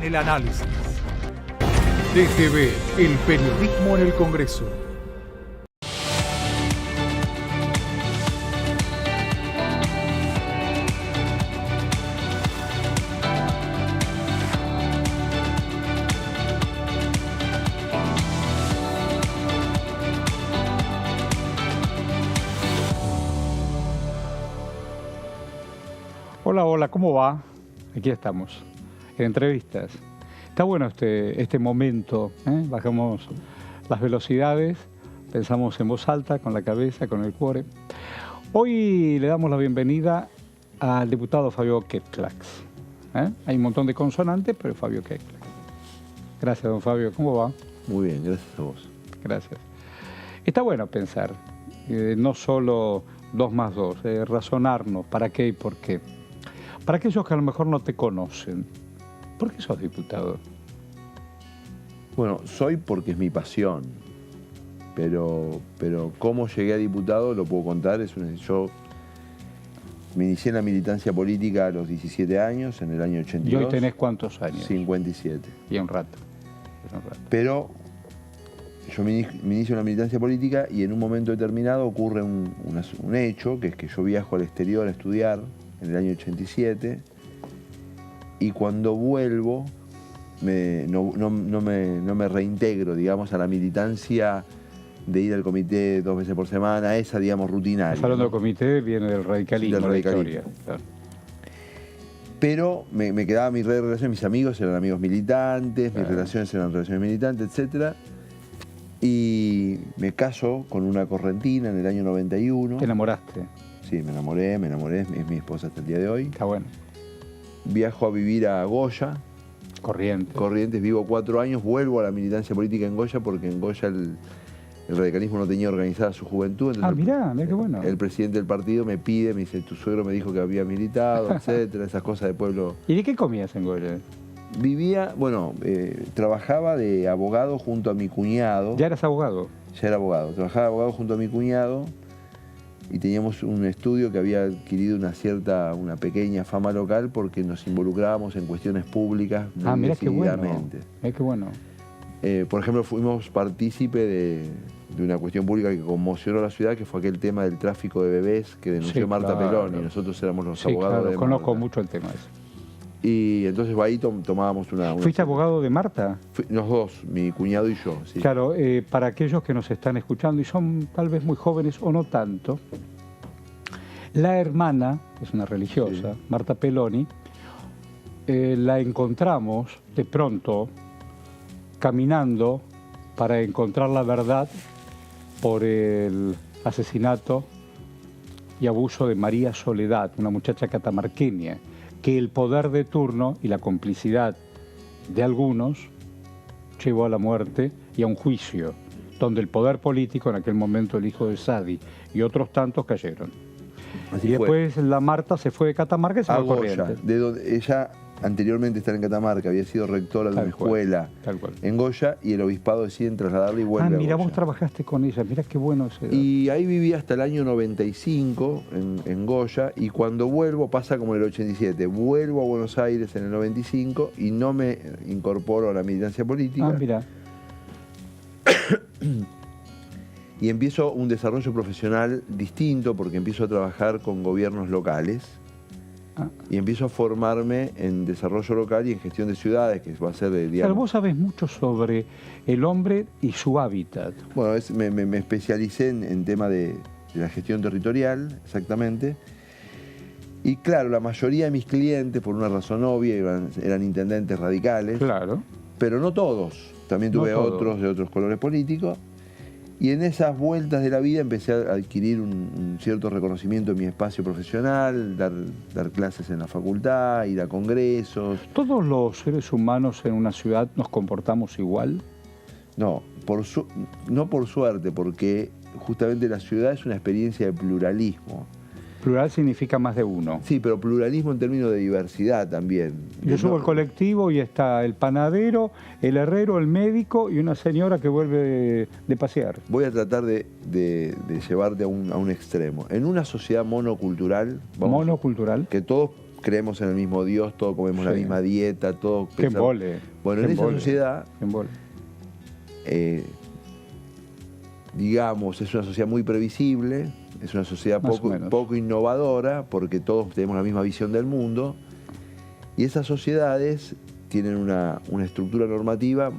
El análisis. DGB, el periodismo en el Congreso. Hola, hola, ¿cómo va? Aquí estamos, en entrevistas. Está bueno este momento, ¿eh? Bajamos las velocidades, pensamos en voz alta, con la cabeza, con el cuore. Hoy le damos la bienvenida al diputado Fabio Ketlax. Hay un montón de consonantes, pero Fabio Ketlax. Gracias, don Fabio. ¿Cómo va? Muy bien, gracias a vos. Gracias. Está bueno pensar, no solo 2 más 2, razonarnos para qué y por qué. Para aquellos que a lo mejor no te conocen, ¿por qué sos diputado? Bueno, soy porque es mi pasión, pero cómo llegué a diputado lo puedo contar. Yo me inicié en la militancia política a los 17 años, en el año 82. ¿Y hoy tenés cuántos años? 57. Y un rato. Pero yo me inicio en la militancia política y en un momento determinado ocurre un hecho, que es que yo viajo al exterior a estudiar en el año 87, y cuando vuelvo no me reintegro, digamos, a la militancia de ir al comité 2 veces por semana, esa, digamos, rutinaria. Estás hablando del comité, viene del radicalismo, Del radicalismo. la historia. Claro. Pero me quedaba mi red de relaciones, mis amigos eran amigos militantes, Claro. mis relaciones eran relaciones militantes, etc. Y me caso con una correntina en el año 91. ¿Te enamoraste? Sí, me enamoré, es mi esposa hasta el día de hoy. Está bueno. Viajo a vivir a Goya, Corrientes. vivo 4 años, vuelvo a la militancia política en Goya, porque en Goya el radicalismo no tenía organizada su juventud. Entonces Mirá qué bueno. el presidente del partido me dice, tu suegro me dijo que había militado, etcétera, esas cosas de pueblo. ¿Y de qué comías en Goya? Vivía, trabajaba de abogado junto a mi cuñado. ¿Ya eras abogado? Ya era abogado, trabajaba de abogado junto a mi cuñado y teníamos un estudio que había adquirido una pequeña fama local porque nos involucrábamos en cuestiones públicas muy Mirá qué bueno. decididamente. Mirá qué bueno. Por ejemplo, fuimos partícipe de una cuestión pública que conmocionó a la ciudad, que fue aquel tema del tráfico de bebés que denunció Sí, Marta claro. Pelón, y nosotros éramos los Sí, abogados claro, de conozco Marta. mucho el tema ese. Y entonces ahí tomábamos una... ¿Fuiste abogado de Marta? Los dos, mi cuñado y yo, sí. Claro, para aquellos que nos están escuchando y son tal vez muy jóvenes o no tanto, la hermana, es una religiosa, Sí. Marta Peloni, la encontramos de pronto caminando para encontrar la verdad por el asesinato y abuso de María Soledad, una muchacha catamarqueña, que el poder de turno y la complicidad de algunos llevó a la muerte y a un juicio, donde el poder político, en aquel momento el hijo de Sadi y otros tantos cayeron. Así Y fue. después la Marta se fue de Catamarca y se A fue a Goya, Corrientes. de donde ella anteriormente estaba en Catamarca, había sido rectora de Tal una cual, escuela tal cual. en Goya, y el obispado decide trasladarla y vuelve a Mira, Goya. vos trabajaste con ella, mira qué bueno ese. Y ahí viví hasta el año 95 en Goya, y cuando vuelvo, pasa como en el 87, vuelvo a Buenos Aires en el 95 y no me incorporo a la militancia política. Mira. Y empiezo un desarrollo profesional distinto, porque empiezo a trabajar con gobiernos locales y empiezo a formarme en desarrollo local y en gestión de ciudades, que va a ser de, Claro, digamos... vos sabés mucho sobre el hombre y su hábitat. Bueno, me especialicé en tema de la gestión territorial, exactamente. Y claro, la mayoría de mis clientes, por una razón obvia, eran intendentes radicales, Claro. pero no todos. También tuve No todos. otros de otros colores políticos. Y en esas vueltas de la vida empecé a adquirir un cierto reconocimiento en mi espacio profesional, dar clases en la facultad, ir a congresos. ¿Todos los seres humanos en una ciudad nos comportamos igual? No, no por suerte, porque justamente la ciudad es una experiencia de pluralismo. Plural significa más de uno. Sí, pero pluralismo en términos de diversidad también. Yo subo al colectivo y está el panadero, el herrero, el médico y una señora que vuelve de pasear. Voy a tratar de llevarte a un extremo. En una sociedad monocultural, Monocultural. que todos creemos en el mismo Dios, todos comemos la Sí. misma dieta, todos Qué pensamos... embole. Bueno, qué en esa embole, sociedad, qué embole. digamos, es una sociedad muy previsible, es una sociedad Más o menos. poco innovadora, porque todos tenemos la misma visión del mundo, y esas sociedades tienen una estructura normativa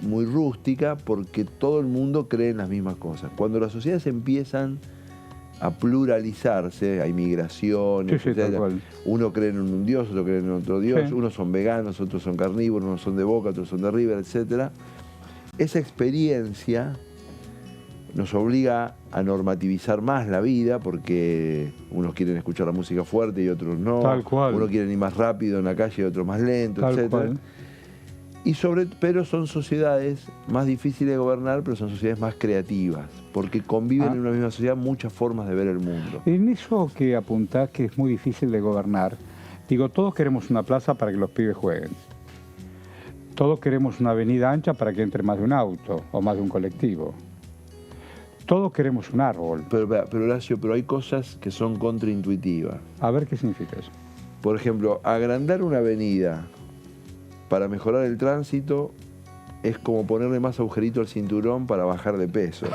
muy rústica porque todo el mundo cree en las mismas cosas. Cuando las sociedades empiezan a pluralizarse, hay migraciones, Sí, sí, tal etcétera. cual. Uno cree en un dios, otro cree en otro dios, Sí. unos son veganos, otros son carnívoros, unos son de Boca, otros son de River, etc. Esa experiencia nos obliga a normativizar más la vida porque unos quieren escuchar la música fuerte y otros no. Tal cual. Unos quieren ir más rápido en la calle y otros más lento, Tal etc. cual. Pero son sociedades más difíciles de gobernar, pero son sociedades más creativas, porque conviven en una misma sociedad muchas formas de ver el mundo. En eso que apuntás que es muy difícil de gobernar, digo, todos queremos una plaza para que los pibes jueguen. Todos queremos una avenida ancha para que entre más de un auto o más de un colectivo. Todos queremos un árbol. Pero Horacio, pero hay cosas que son contraintuitivas. A ver qué significa eso. Por ejemplo, agrandar una avenida para mejorar el tránsito es como ponerle más agujerito al cinturón para bajar de peso.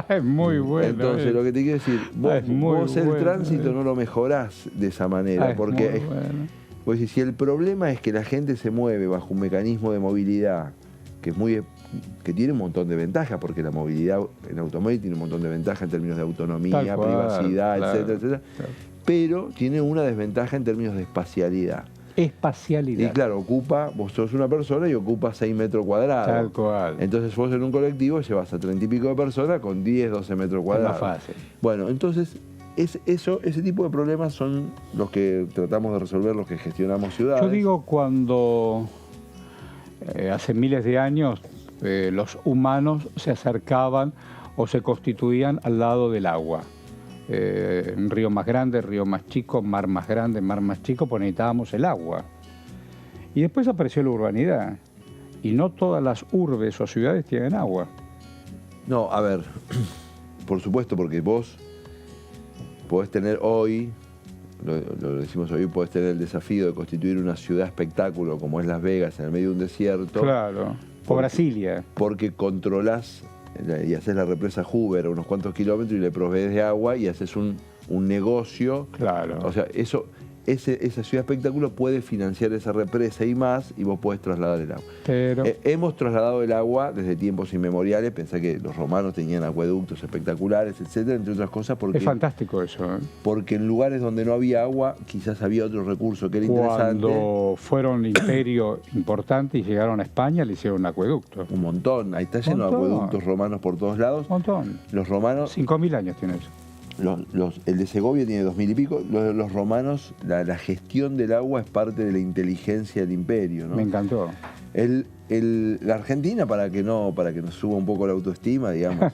Es muy bueno. Entonces, lo que te quiero decir, Es muy vos el bueno, tránsito no lo mejorás de esa manera, Es porque muy bueno. pues si el problema es que la gente se mueve bajo un mecanismo de movilidad que tiene un montón de ventajas, porque la movilidad en automóvil tiene un montón de ventajas en términos de autonomía, Tal cual, privacidad, claro, etcétera, etcétera, claro. pero tiene una desventaja en términos de espacialidad. Espacialidad. Y claro, vos sos una persona y ocupa 6 metros cuadrados. Tal cual. Entonces vos en un colectivo llevas a 30 y pico de personas con 10, 12 metros cuadrados. Es más fácil. Bueno, entonces ese tipo de problemas son los que tratamos de resolver, los que gestionamos ciudades. Yo digo cuando hace miles de años los humanos se acercaban o se constituían al lado del agua. Un río más grande, río más chico, mar más grande, mar más chico, pues necesitábamos el agua. Y después apareció la urbanidad. Y no todas las urbes o ciudades tienen agua. No, a ver, por supuesto, porque vos podés tener hoy, lo decimos hoy, podés tener el desafío de constituir una ciudad espectáculo como es Las Vegas en el medio de un desierto. Claro. O Brasilia. Porque controlás y haces la represa Hoover a unos cuantos kilómetros y le provees de agua y haces un negocio. Claro. O sea, esa ciudad espectáculo puede financiar esa represa y más, y vos podés trasladar el agua. Pero Hemos trasladado el agua desde tiempos inmemoriales. Pensá que los romanos tenían acueductos espectaculares, etcétera, entre otras cosas, es fantástico eso. porque en lugares donde no había agua quizás había otro recurso que era interesante. Cuando fueron imperio importante y llegaron a España, le hicieron un acueducto. Un montón, ahí está lleno de Montón. acueductos romanos por todos lados. Un montón. Los romanos, 5.000 años tiene eso. el de Segovia tiene 2000 y pico. Los romanos, la gestión del agua es parte de la inteligencia del imperio, ¿no? Me encantó. La Argentina, para que nos suba un poco la autoestima, digamos,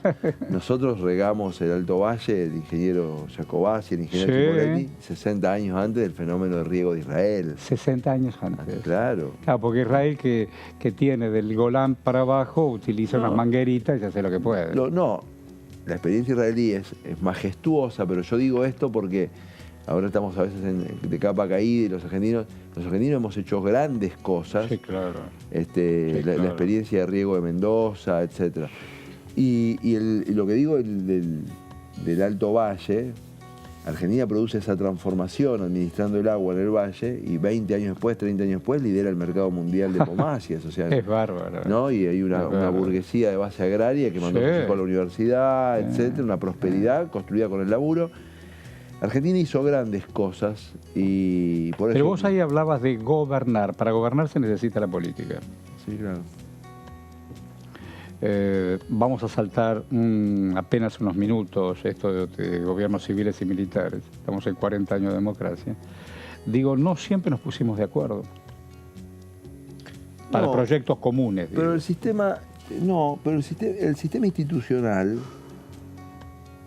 nosotros regamos el Alto Valle, el ingeniero Jacobacci, el ingeniero Sí. Chipoletti, 60 años antes del fenómeno de riego de Israel. 60 años antes. Claro. Claro, porque Israel que tiene del Golán para abajo utiliza No. unas mangueritas y hace lo que puede. No, la experiencia israelí es majestuosa, pero yo digo esto porque ahora estamos a veces de capa caída y los argentinos hemos hecho grandes cosas. Sí, claro. La claro. experiencia de riego de Mendoza, etc. Y lo que digo del Alto Valle, Argentina produce esa transformación administrando el agua en el valle y 20 años después, 30 años después, lidera el mercado mundial de pomáceas. O sea, Es bárbaro. ¿no? Y hay una Claro. burguesía de base agraria que mandó a Sí. sus hijos a la universidad, etcétera, una prosperidad construida con el laburo. Argentina hizo grandes cosas y por eso... Pero vos ahí hablabas de gobernar. Para gobernar se necesita la política. Sí, claro. Vamos a saltar apenas unos minutos esto de gobiernos civiles y militares. Estamos en 40 años de democracia. Digo, no siempre nos pusimos de acuerdo. Para No, proyectos comunes. Pero digo. el sistema... No, pero el sistema institucional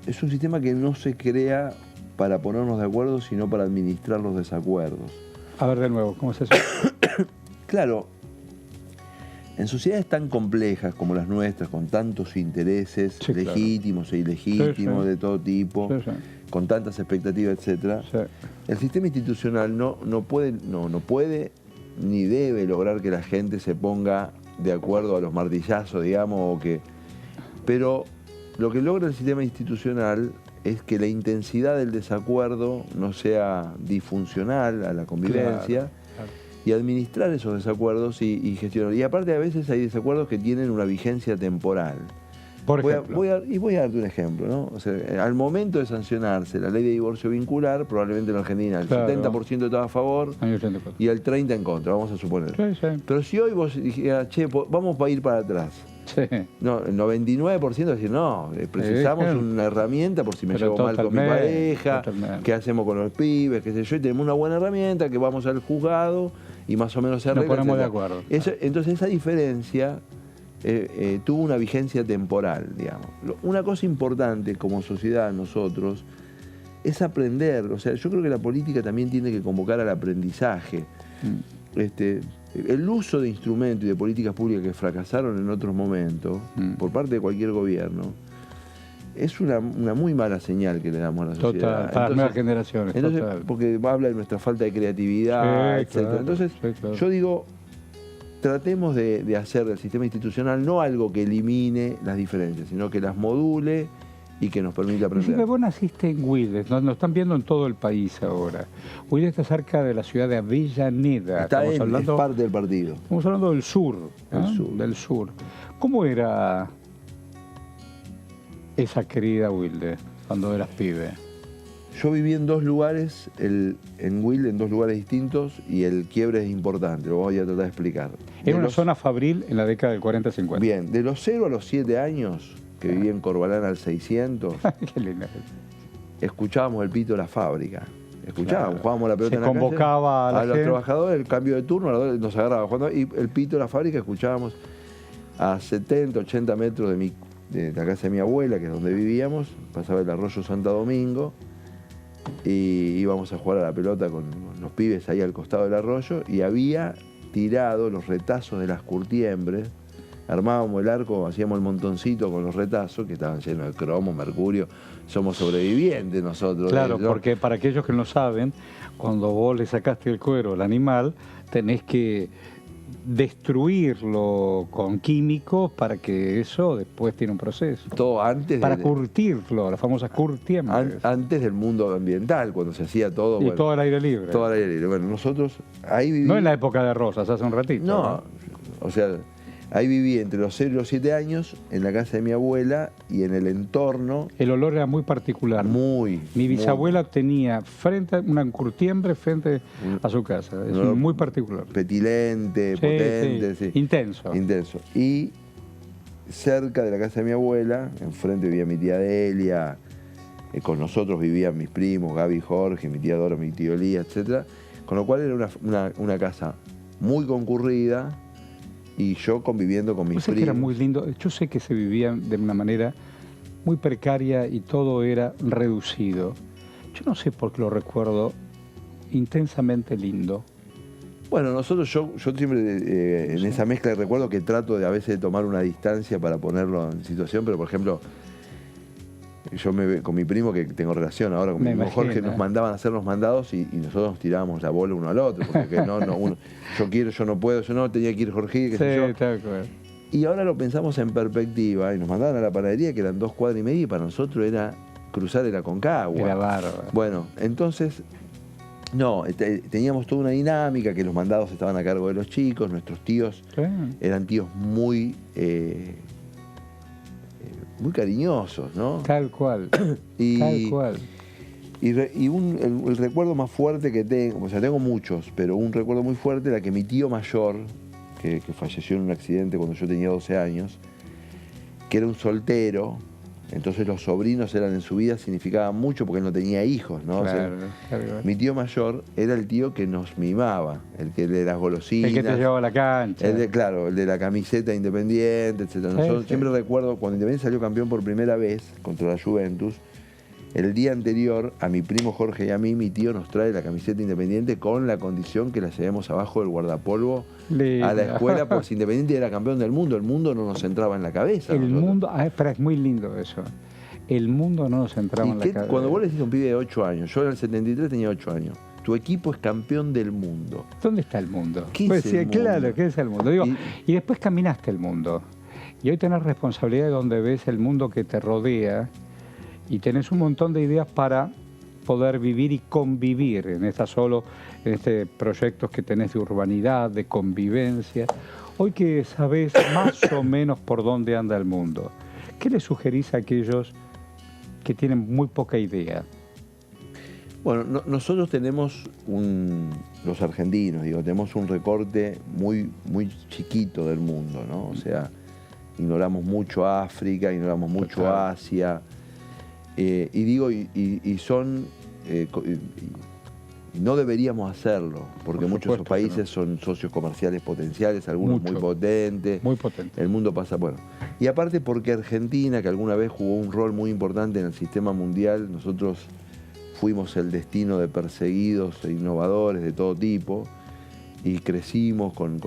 es un sistema que no se crea para ponernos de acuerdo, sino para administrar los desacuerdos. A ver de nuevo, ¿cómo es eso? Claro, en sociedades tan complejas como las nuestras, con tantos intereses Sí, claro. legítimos e ilegítimos Sí, sí. de todo tipo, Sí, sí. con tantas expectativas, etcétera, Sí. el sistema institucional no puede ni debe lograr que la gente se ponga de acuerdo a los martillazos, digamos, pero lo que logra el sistema institucional es que la intensidad del desacuerdo no sea disfuncional a la convivencia. Claro. Y administrar esos desacuerdos y gestionar. Y aparte a veces hay desacuerdos que tienen una vigencia temporal. Por ejemplo. Voy a darte un ejemplo, ¿no? O sea, al momento de sancionarse la ley de divorcio vincular, probablemente en Argentina el Claro. 70% estaba a favor Año 84. y el 30% en contra, vamos a suponer. Sí, sí. Pero si hoy vos dijeras, che, vamos a ir para atrás. Sí. No, el 99% va a decir, no, precisamos claro. una herramienta por si me Pero llevo mal con mi totalmente, pareja, totalmente. qué hacemos con los pibes, qué sé yo, y tenemos una buena herramienta que vamos al juzgado y más o menos se arregla. Nos ponemos de etcétera. acuerdo. Entonces esa diferencia tuvo una vigencia temporal, digamos. Una cosa importante como sociedad nosotros es aprender, o sea, yo creo que la política también tiene que convocar al aprendizaje. El uso de instrumentos y de políticas públicas que fracasaron en otros momentos, por parte de cualquier gobierno, es una muy mala señal que le damos a la sociedad. Total, para las nuevas generaciones. Entonces, total. porque habla de nuestra falta de creatividad, Sí, etcétera. claro, Entonces, sí, claro. yo digo, tratemos de hacer del sistema institucional no algo que elimine las diferencias, sino que las module y que nos permita aprender. Decime, vos naciste en Wildes, nos están viendo en todo el país ahora. Wildes está cerca de la ciudad de Avellaneda. Es parte del partido. Estamos hablando del sur, Del ¿no? sur. Del sur. ¿Cómo era esa querida Wilde cuando eras pibe? Yo viví en dos lugares, en Wilde, en dos lugares distintos, y el quiebre es importante, lo voy a tratar de explicar. Era una zona fabril en la década del 40-50. Bien, de los 0 a los 7 años, que viví en Corbalán al 600, Qué linda. escuchábamos el pito de la fábrica. Escuchábamos, Claro. jugábamos la pelota Se en la calle. convocaba a la los gente. trabajadores, el cambio de turno, a los dos nos agarraba jugando, y el pito de la fábrica escuchábamos a 70, 80 metros de la casa de mi abuela, que es donde vivíamos, pasaba el arroyo Santa Domingo, y íbamos a jugar a la pelota con los pibes ahí al costado del arroyo, y había tirado los retazos de las curtiembres, armábamos el arco, hacíamos el montoncito con los retazos, que estaban llenos de cromo, mercurio, somos sobrevivientes nosotros. Claro, ¿no? porque para aquellos que no saben, cuando vos le sacaste el cuero al animal, tenés que destruirlo con químicos para que eso después tiene un proceso. Todo antes Para curtirlo, las famosas curtiembres. antes del mundo ambiental, cuando se hacía todo. Y bueno, todo al aire libre. todo al aire libre. Bueno, nosotros ahí vivimos. No en la época de Rosas, hace un ratito. No, o sea, ahí viví entre los 0 y los 7 años, en la casa de mi abuela y en el entorno El olor era muy particular. Mi bisabuela tenía una curtiembre frente a su casa. Es olor muy particular. petilente, Sí, potente, sí. sí. Intenso. Intenso. Y cerca de la casa de mi abuela, enfrente vivía mi tía Delia, con nosotros vivían mis primos, Gaby y Jorge, mi tía Dora, mi tío Elías, etc. Con lo cual era una casa muy concurrida y yo conviviendo con mis Yo sé que primos. era muy lindo. Yo sé que se vivía de una manera muy precaria y todo era reducido. Yo no sé por qué lo recuerdo intensamente lindo. Bueno, nosotros, yo siempre en esa mezcla de recuerdos que trato de a veces de tomar una distancia para ponerlo en situación, pero por ejemplo, con mi primo, que tengo relación ahora con mi primo Jorge, nos mandaban a hacer los mandados y nosotros nos tirábamos la bola uno al otro, porque yo quiero, yo no puedo, yo no, tenía que ir Jorge, qué sé yo. Tal cual. Y ahora lo pensamos en perspectiva y nos mandaban a la panadería, que eran 2 cuadras y media, y para nosotros era cruzar el Aconcagua. Era bárbaro. Bueno, entonces, no, teníamos toda una dinámica, que los mandados estaban a cargo de los chicos, nuestros tíos eran tíos muy cariñosos, ¿no? Tal cual. Tal cual. Y el recuerdo más fuerte que tengo, o sea, tengo muchos, pero un recuerdo muy fuerte era que mi tío mayor, que falleció en un accidente cuando yo tenía 12 años, que era un soltero, entonces los sobrinos eran en su vida, significaban mucho porque él no tenía hijos, ¿no? Claro, o sea, claro. Mi tío mayor era el tío que nos mimaba, el que de las golosinas. El que te llevaba a la cancha. Claro, el de la camiseta Independiente, etc. Nosotros siempre recuerdo cuando Independiente salió campeón por primera vez contra la Juventus, El día anterior, a mi primo Jorge y a mí, mi tío nos trae la camiseta Independiente con la condición que la llevemos abajo del guardapolvo a la escuela, pues Independiente era campeón del mundo. El mundo no nos entraba en la cabeza. El mundo, espera, es muy lindo eso. El mundo no nos entraba en la cabeza. Cuando vos le decís a un pibe de 8 años, yo en el 73 tenía 8 años, tu equipo es campeón del mundo. ¿Dónde está el mundo? ¿Qué Pues es sí, el mundo? claro, ¿qué es el mundo? Digo, y después caminaste el mundo. Y hoy tenés responsabilidad de donde ves el mundo que te rodea y tenés un montón de ideas para poder vivir y convivir en este proyectos que tenés de urbanidad, de convivencia. Hoy que sabés más o menos por dónde anda el mundo, ¿qué le sugerís a aquellos que tienen muy poca idea? Bueno, nosotros tenemos los argentinos, tenemos un recorte muy, muy chiquito del mundo, ¿no? O sea, ignoramos mucho África, ignoramos mucho Asia, no deberíamos hacerlo, porque muchos de esos países son socios comerciales potenciales, algunos muy potentes. Muy potentes. El mundo pasa, bueno. Y aparte porque Argentina, que alguna vez jugó un rol muy importante en el sistema mundial, nosotros fuimos el destino de perseguidos e innovadores de todo tipo y crecimos con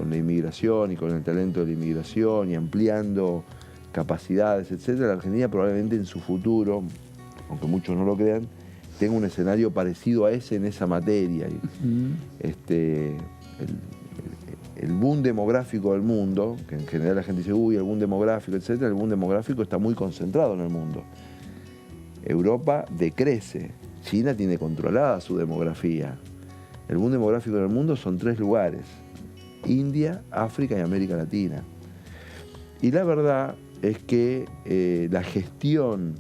la inmigración y con el talento de la inmigración y ampliando capacidades, etc. La Argentina probablemente en su futuro, aunque muchos no lo crean, tenga un escenario parecido a ese en esa materia. El boom demográfico del mundo, que en general la gente dice, uy, el boom demográfico, etc. El boom demográfico está muy concentrado en el mundo. Europa decrece, China tiene controlada su demografía. El boom demográfico del mundo son 3 lugares: India, África y América Latina. Y la verdad es que la gestión,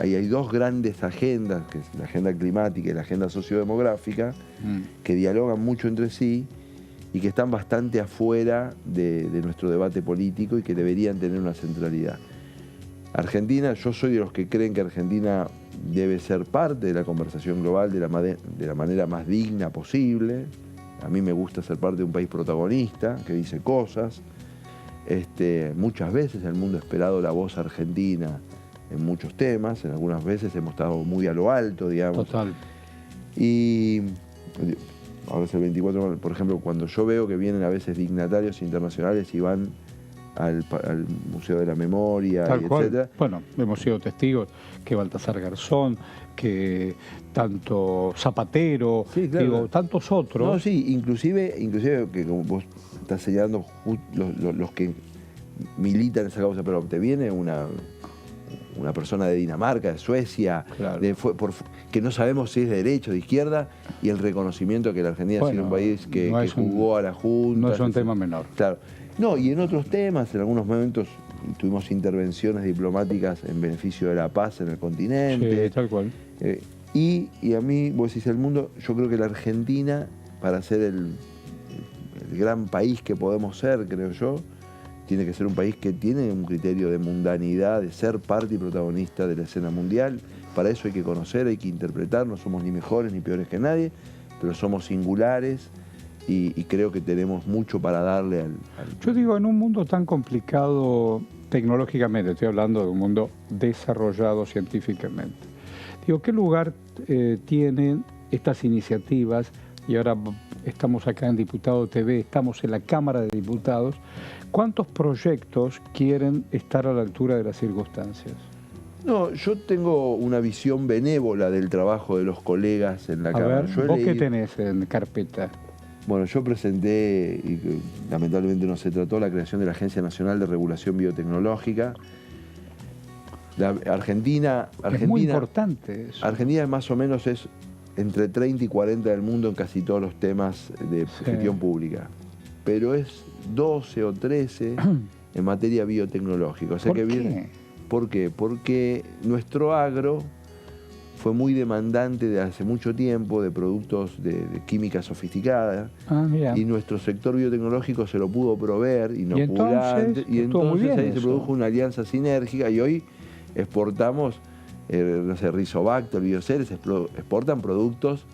ahí hay 2 grandes agendas, que es la agenda climática y la agenda sociodemográfica, que dialogan mucho entre sí y que están bastante afuera de nuestro debate político y que deberían tener una centralidad. Argentina, yo soy de los que creen que Argentina debe ser parte de la conversación global de la manera más digna posible. A mí me gusta ser parte de un país protagonista, que dice cosas. Muchas veces el mundo ha esperado la voz argentina en muchos temas, en algunas veces hemos estado muy a lo alto, digamos. Total. Y ahora es el 24, por ejemplo, cuando yo veo que vienen a veces dignatarios internacionales y van al Museo de la Memoria, etc. Bueno, hemos sido testigos que Baltasar Garzón, que tanto Zapatero, sí, claro, tantos otros. No, sí, inclusive que como vos estás señalando los que militan esa causa, pero te viene una persona de Dinamarca, de Suecia, claro, que no sabemos si es de derecha o de izquierda, y el reconocimiento que la Argentina ha sido un país que jugó a la Junta. No es un tema menor. Claro. No, y en otros temas, en algunos momentos tuvimos intervenciones diplomáticas en beneficio de la paz en el continente. Sí, tal cual. Y a mí, vos decís el mundo, yo creo que la Argentina, para ser el gran país que podemos ser, creo yo, tiene que ser un país que tiene un criterio de mundanidad, de ser parte y protagonista de la escena mundial. Para eso hay que conocer, hay que interpretar, no somos ni mejores ni peores que nadie, pero somos singulares y creo que tenemos mucho para darle al... Yo digo, en un mundo tan complicado tecnológicamente, estoy hablando de un mundo desarrollado científicamente, digo, ¿qué lugar tienen estas iniciativas? Y ahora estamos acá en Diputado TV, estamos en la Cámara de Diputados. ¿Cuántos proyectos quieren estar a la altura de las circunstancias? No, yo tengo una visión benévola del trabajo de los colegas en la Cámara. Ver, ¿vos qué tenés en carpeta? Bueno, yo presenté, y lamentablemente no se trató, la creación de la Agencia Nacional de Regulación Biotecnológica. Argentina es muy importante eso. Argentina más o menos es entre 30 y 40 del mundo en casi todos los temas de gestión pública. Pero es 12 o 13 en materia biotecnológica. O sea ¿Por qué? ¿Por qué? Porque nuestro agro fue muy demandante de hace mucho tiempo de productos de química sofisticada. Y nuestro sector biotecnológico se lo pudo proveer, inoculante. Y entonces ahí se produjo una alianza sinérgica y hoy exportamos, no sé, Rizobacter, Bioceres, exportan productos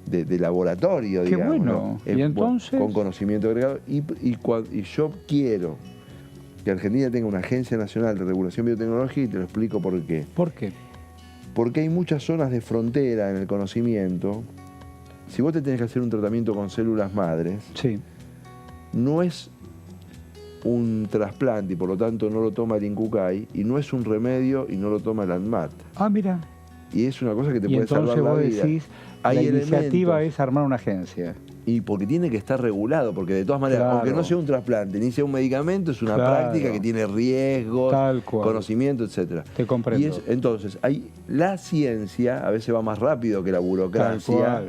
de laboratorio, Qué digamos. bueno. ¿No? ¿Y entonces? Con conocimiento agregado. Y yo quiero que Argentina tenga una Agencia Nacional de Regulación Biotecnológica y te lo explico por qué. ¿Por qué? porque hay muchas zonas de frontera en el conocimiento. Si vos te tenés que hacer un tratamiento con células madres, Sí. no es un trasplante y por lo tanto no lo toma el Incucay, y no es un remedio y no lo toma el ANMAT. Ah, mira. Y es una cosa que te Y puede entonces salvar la vos vida. decís, Hay la iniciativa elementos. es armar una agencia. Y porque tiene que estar regulado, porque de todas maneras, Claro. aunque no sea un trasplante ni sea un medicamento, es una Claro. práctica que tiene riesgos, Tal cual. conocimiento, etc. Te comprendo. Y entonces, la ciencia a veces va más rápido que la Tal burocracia. cual.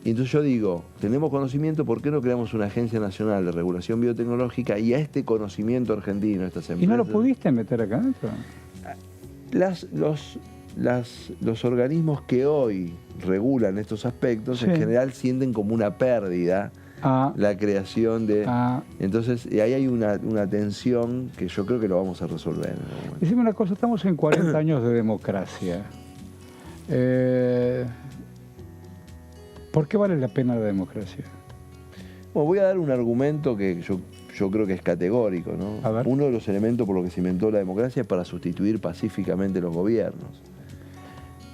Y entonces yo digo, tenemos conocimiento, ¿por qué no creamos una agencia nacional de regulación biotecnológica y a este conocimiento argentino, estas empresas? ¿Y no lo pudiste meter acá adentro? Los organismos que hoy regulan estos aspectos Sí. en general sienten como una pérdida Ah, la creación de... ah. Entonces, y ahí hay una tensión que yo creo que lo vamos a resolver en algún momento. Decime una cosa, estamos en 40 años de democracia. ¿Por qué vale la pena la democracia? Bueno, voy a dar un argumento que yo creo que es categórico, ¿no? A ver. Uno de los elementos por los que se inventó la democracia es para sustituir pacíficamente los gobiernos.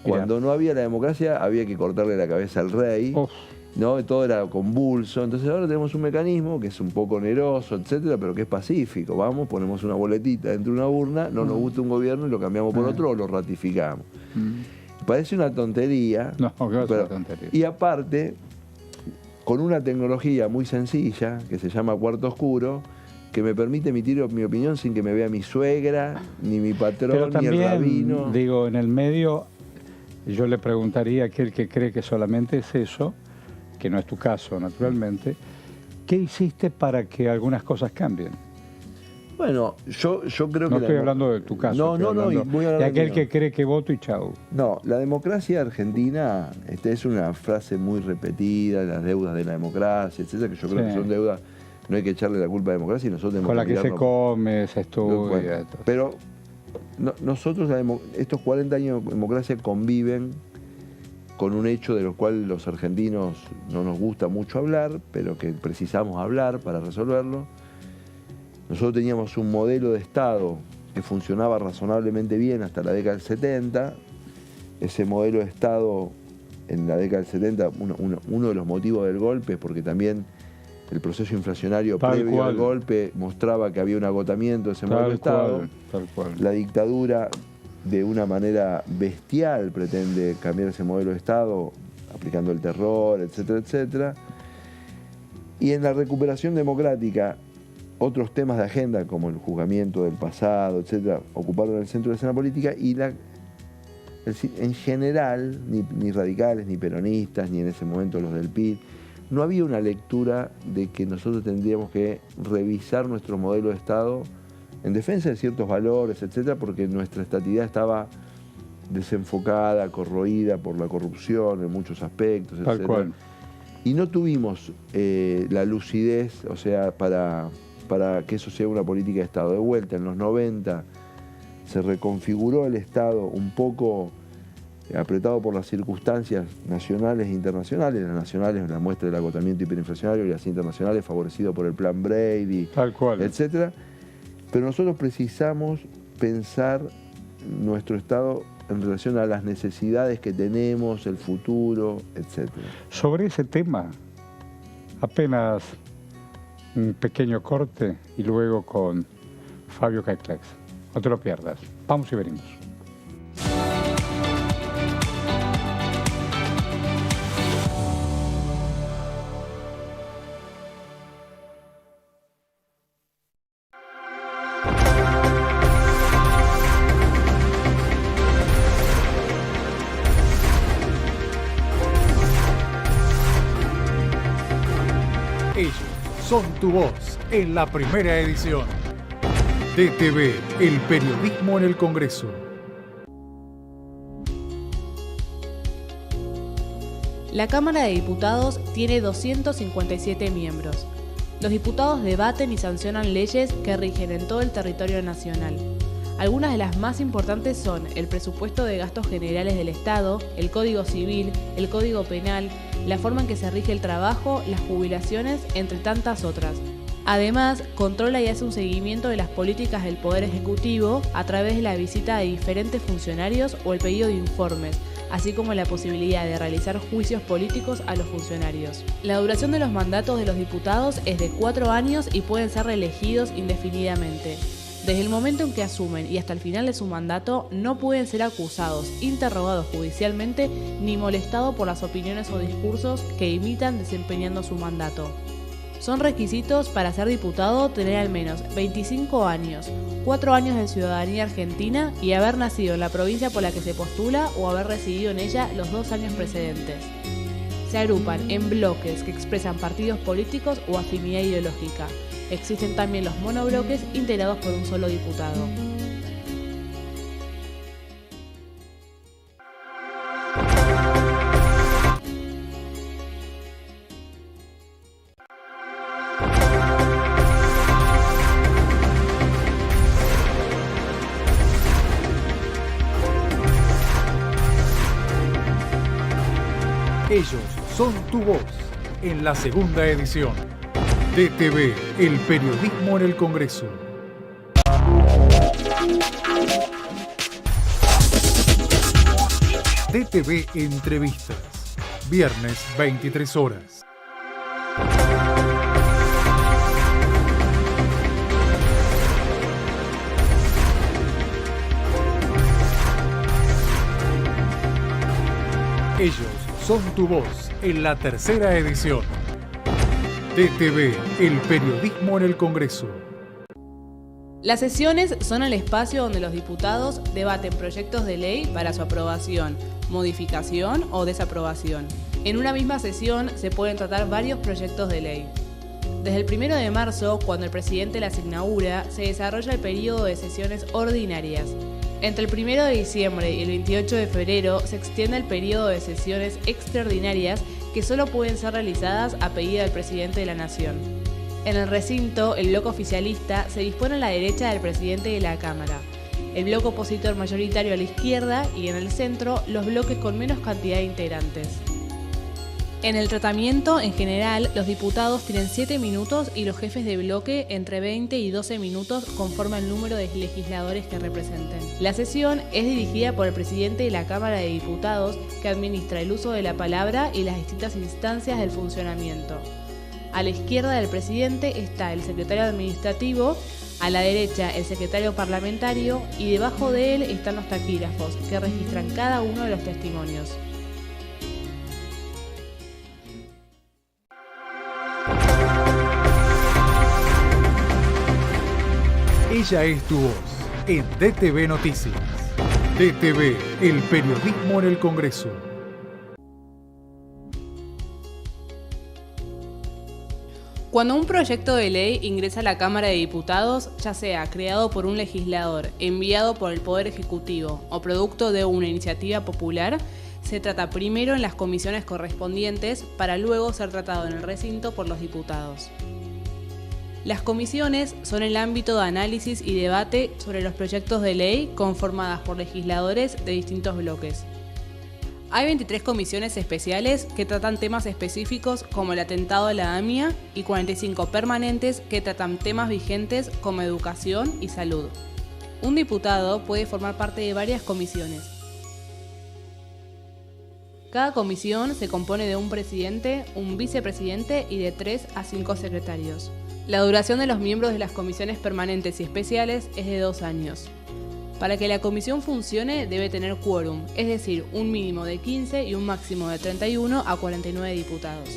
Mirá. Cuando no había la democracia había que cortarle la cabeza al rey, Uf. ¿no? Todo era convulso. Entonces ahora tenemos un mecanismo que es un poco oneroso, etcétera, pero que es pacífico. Vamos, ponemos una boletita dentro de una urna, no nos gusta un gobierno y lo cambiamos por otro o lo ratificamos. Parece una tontería. No, que va a ser pero- una tontería. Y aparte, con una tecnología muy sencilla, que se llama cuarto oscuro, que me permite emitir mi opinión sin que me vea mi suegra, ni mi patrón, Pero ni el también, rabino. digo, en el medio, yo le preguntaría a aquel que cree que solamente es eso, que no es tu caso, naturalmente, ¿qué hiciste para que algunas cosas cambien? Bueno, yo creo que... No estoy hablando de tu caso, No, estoy no, y hablando voy a hablar de del aquel mío. que cree que voto y chau. No, la democracia argentina es una frase muy repetida, las deudas de la democracia, etcétera, que yo creo Sí. que son deudas, no hay que echarle la culpa a la democracia y nosotros tenemos Con la que se mirarnos- come, se estudia. Bueno, todo. pero nosotros, estos 40 años de democracia conviven con un hecho de lo cual los argentinos no nos gusta mucho hablar, pero que precisamos hablar para resolverlo. Nosotros teníamos un modelo de Estado que funcionaba razonablemente bien hasta la década del 70. Ese modelo de Estado en la década del 70, uno de los motivos del golpe es porque también el proceso inflacionario Tal previo cual. al golpe mostraba que había un agotamiento de ese modelo de Estado. Tal cual. La dictadura, de una manera bestial, pretende cambiar ese modelo de Estado, aplicando el terror, etcétera, etcétera. Y en la recuperación democrática, otros temas de agenda, como el juzgamiento del pasado, etcétera, ocuparon el centro de la escena política y en general, ni radicales, ni peronistas, ni en ese momento los del PIB, no había una lectura de que nosotros tendríamos que revisar nuestro modelo de Estado en defensa de ciertos valores, etcétera, porque nuestra estatidad estaba desenfocada, corroída por la corrupción en muchos aspectos, Tal etcétera. cual. Y no tuvimos la lucidez, o sea, para que eso sea una política de Estado. De vuelta, en los 90 se reconfiguró el Estado un poco apretado por las circunstancias nacionales e internacionales. Las nacionales, la muestra del agotamiento hiperinflacionario, y las internacionales favorecido por el plan Brady, Tal cual. etcétera. Pero nosotros precisamos pensar nuestro Estado en relación a las necesidades que tenemos, el futuro, etcétera. Sobre ese tema, apenas un pequeño corte y luego con Fabio Caiclax. No te lo pierdas. Vamos y venimos. Ellos son tu voz en la primera edición. DTV, el periodismo en el Congreso. La Cámara de Diputados tiene 257 miembros. Los diputados debaten y sancionan leyes que rigen en todo el territorio nacional. Algunas de las más importantes son el presupuesto de gastos generales del Estado, el Código Civil, el Código Penal, la forma en que se rige el trabajo, las jubilaciones, entre tantas otras. Además, controla y hace un seguimiento de las políticas del Poder Ejecutivo a través de la visita de diferentes funcionarios o el pedido de informes, así como la posibilidad de realizar juicios políticos a los funcionarios. La duración de los mandatos de los diputados es de 4 años y pueden ser reelegidos indefinidamente. Desde el momento en que asumen y hasta el final de su mandato, no pueden ser acusados, interrogados judicialmente, ni molestados por las opiniones o discursos que imitan desempeñando su mandato. Son requisitos para ser diputado tener al menos 25 años, 4 años de ciudadanía argentina y haber nacido en la provincia por la que se postula o haber residido en ella los 2 años precedentes. Se agrupan en bloques que expresan partidos políticos o afinidad ideológica. Existen también los monobloques integrados por un solo diputado. Ellos son tu voz en la segunda edición. DTV, el periodismo en el Congreso. DTV Entrevistas, viernes 23 horas. Ellos son tu voz en la tercera edición. DTV, el periodismo en el Congreso. Las sesiones son el espacio donde los diputados debaten proyectos de ley para su aprobación, modificación o desaprobación. En una misma sesión se pueden tratar varios proyectos de ley. Desde el 1 de marzo, cuando el presidente las inaugura, se desarrolla el periodo de sesiones ordinarias. Entre el 1 de diciembre y el 28 de febrero se extiende el periodo de sesiones extraordinarias que solo pueden ser realizadas a pedido del presidente de la Nación. En el recinto, el bloque oficialista se dispone a la derecha del presidente de la Cámara, el bloque opositor mayoritario a la izquierda y en el centro los bloques con menos cantidad de integrantes. En el tratamiento, en general, los diputados tienen 7 minutos y los jefes de bloque entre 20 y 12 minutos conforme al número de legisladores que representen. La sesión es dirigida por el presidente de la Cámara de Diputados, que administra el uso de la palabra y las distintas instancias del funcionamiento. A la izquierda del presidente está el secretario administrativo, a la derecha el secretario parlamentario y debajo de él están los taquígrafos, que registran cada uno de los testimonios. Ella es tu voz en DTV Noticias. DTV, el periodismo en el Congreso. Cuando un proyecto de ley ingresa a la Cámara de Diputados, ya sea creado por un legislador, enviado por el Poder Ejecutivo o producto de una iniciativa popular, se trata primero en las comisiones correspondientes para luego ser tratado en el recinto por los diputados. Las comisiones son el ámbito de análisis y debate sobre los proyectos de ley conformadas por legisladores de distintos bloques. Hay 23 comisiones especiales que tratan temas específicos como el atentado a la AMIA y 45 permanentes que tratan temas vigentes como educación y salud. Un diputado puede formar parte de varias comisiones. Cada comisión se compone de un presidente, un vicepresidente y de 3 a 5 secretarios. La duración de los miembros de las comisiones permanentes y especiales es de 2 años. Para que la comisión funcione debe tener quórum, es decir, un mínimo de 15 y un máximo de 31 a 49 diputados.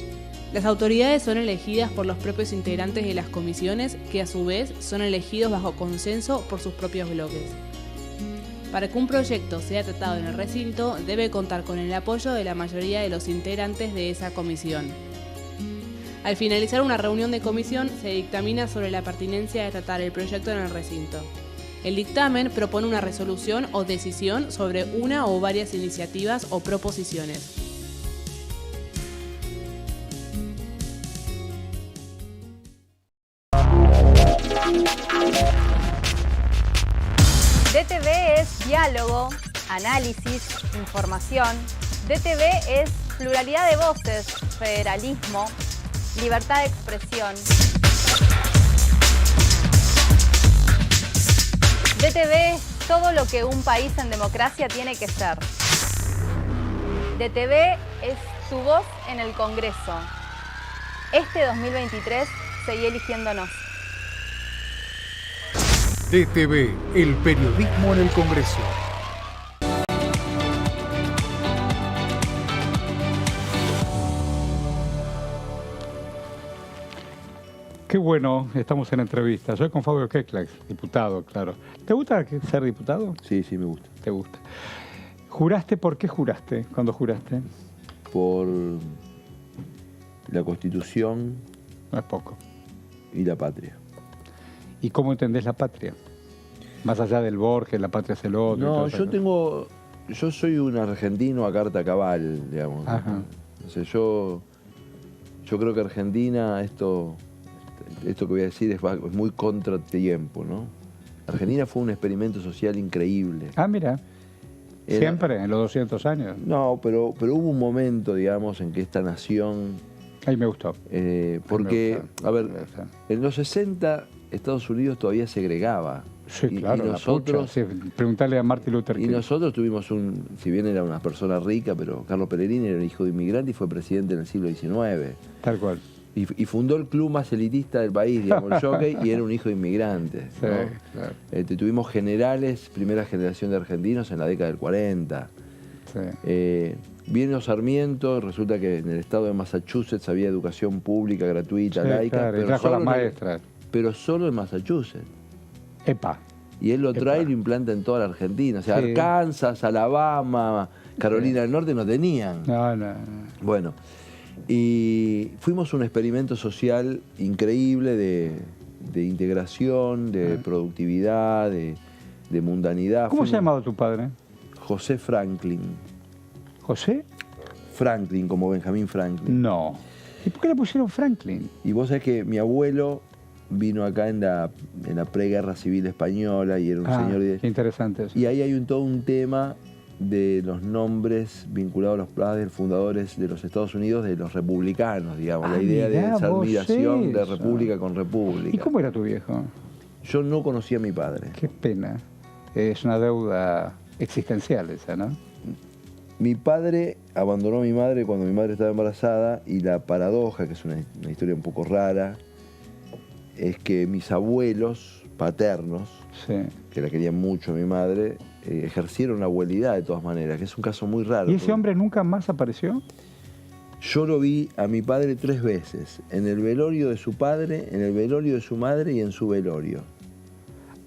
Las autoridades son elegidas por los propios integrantes de las comisiones, que a su vez son elegidos bajo consenso por sus propios bloques. Para que un proyecto sea tratado en el recinto, debe contar con el apoyo de la mayoría de los integrantes de esa comisión. Al finalizar una reunión de comisión, se dictamina sobre la pertinencia de tratar el proyecto en el recinto. El dictamen propone una resolución o decisión sobre una o varias iniciativas o proposiciones. DTV es diálogo, análisis, información. DTV es pluralidad de voces, federalismo, libertad de expresión. DTV es todo lo que un país en democracia tiene que ser. DTV es tu voz en el Congreso. Este 2023 seguí eligiéndonos. DTV, el periodismo en el Congreso. Qué bueno, estamos en entrevista. Soy con Fabio Keklax, diputado, claro. ¿Te gusta ser diputado? Sí, me gusta. ¿Te gusta? ¿Juraste? ¿Por qué juraste? ¿Cuándo juraste? Por la Constitución No es poco. y la patria. ¿Y cómo entendés la patria? Más allá del Borges, la patria es el otro. y No, todas esas yo soy un argentino a carta cabal, digamos. Ajá. O sea, yo creo que Argentina, esto que voy a decir es muy contratiempo, ¿no? Argentina fue un experimento social increíble. Ah, mira. Siempre, en los 200 años. No, pero hubo un momento, digamos, en que esta nación... Ahí me gustó. Porque, Me gustó. a ver, en los 60 Estados Unidos todavía segregaba. Sí, claro, y nosotros, sí, preguntarle a Martin Luther King. Y nosotros tuvimos si bien era una persona rica, pero Carlos Pellegrini era hijo de inmigrante y fue presidente en el siglo XIX. Tal cual. Y fundó el club más elitista del país, digamos, el Jockey, y era un hijo de inmigrantes, ¿no? Sí, claro. Tuvimos generales, primera generación de argentinos en la década del 40. Sí. Viene Sarmiento, resulta que en el estado de Massachusetts había educación pública, gratuita, Sí, laica, claro, y pero, trajo a las maestras. pero solo en Massachusetts. Epa. Y él lo trae y lo implanta en toda la Argentina. O sea, Sí. Arkansas, Alabama, Carolina del Norte no tenían. No. Bueno, y fuimos un experimento social increíble de integración, de productividad, de mundanidad. ¿Cómo se llamaba tu padre? José Franklin. ¿José? Franklin, como Benjamín Franklin. No. ¿Y por qué le pusieron Franklin? Y vos sabés que mi abuelo vino acá en la preguerra civil española y era un señor... Qué interesante eso. Y ahí hay todo un tema de los nombres vinculados a los padres fundadores de los Estados Unidos, de los republicanos, digamos, la idea de esa admiración de república con república. ¿Y cómo era tu viejo? Yo no conocía a mi padre. Qué pena. Es una deuda existencial esa, ¿no? Mi padre abandonó a mi madre cuando mi madre estaba embarazada y la paradoja, que es una historia un poco rara, es que mis abuelos paternos, Sí. que la querían mucho a mi madre, ejercieron la abuelidad de todas maneras, que es un caso muy raro. ¿Y ese hombre nunca más apareció? Yo lo vi a mi padre 3 veces, en el velorio de su padre, en el velorio de su madre y en su velorio.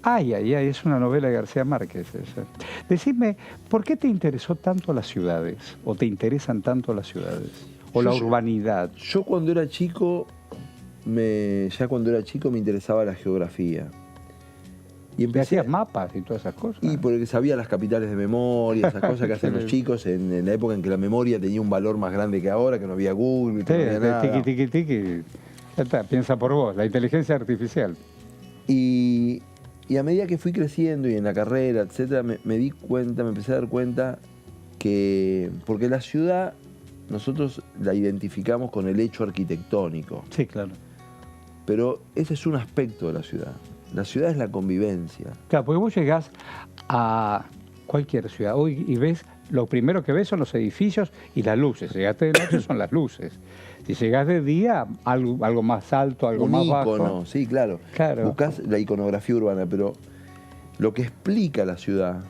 Ay, es una novela de García Márquez esa. Decidme, ¿por qué te interesó tanto las ciudades? ¿O te interesan tanto las ciudades? ¿O la urbanidad? Yo cuando era chico, me interesaba la geografía. Y ¿Te hacías mapas y todas esas cosas? Y porque sabía las capitales de memoria, esas cosas que hacen los chicos en la época en que la memoria tenía un valor más grande que ahora, que no había Google, que no había nada. Tiki. Ya está, piensa por vos, la inteligencia artificial. Y a medida que fui creciendo y en la carrera, etcétera, me empecé a dar cuenta que... Porque la ciudad, nosotros la identificamos con el hecho arquitectónico. Sí, claro. Pero ese es un aspecto de la ciudad. La ciudad es la convivencia. Claro, porque vos llegás a cualquier ciudad hoy y ves, lo primero que ves son los edificios y las luces. Si llegaste de noche son las luces. Si llegás de día, algo más alto, algo más bajo. Un ícono, sí, claro. Buscás la iconografía urbana, pero lo que explica la ciudad,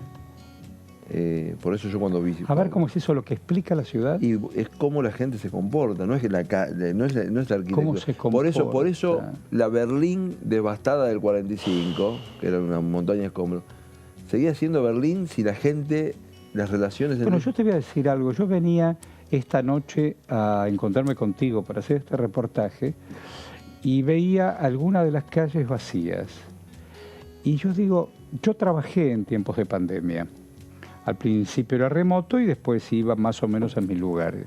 por eso yo cuando vi... A ver cómo es eso lo que explica la ciudad. Y es cómo la gente se comporta, no es que no es la arquitectura. ¿Cómo se comporta? Por eso la Berlín devastada del 45, que era una montaña de escombros, seguía siendo Berlín si la gente, las relaciones... Bueno, yo te voy a decir algo. Yo venía esta noche a encontrarme contigo para hacer este reportaje y veía algunas de las calles vacías. Y yo digo, yo trabajé en tiempos de pandemia. Al principio era remoto y después iba más o menos a mis lugares.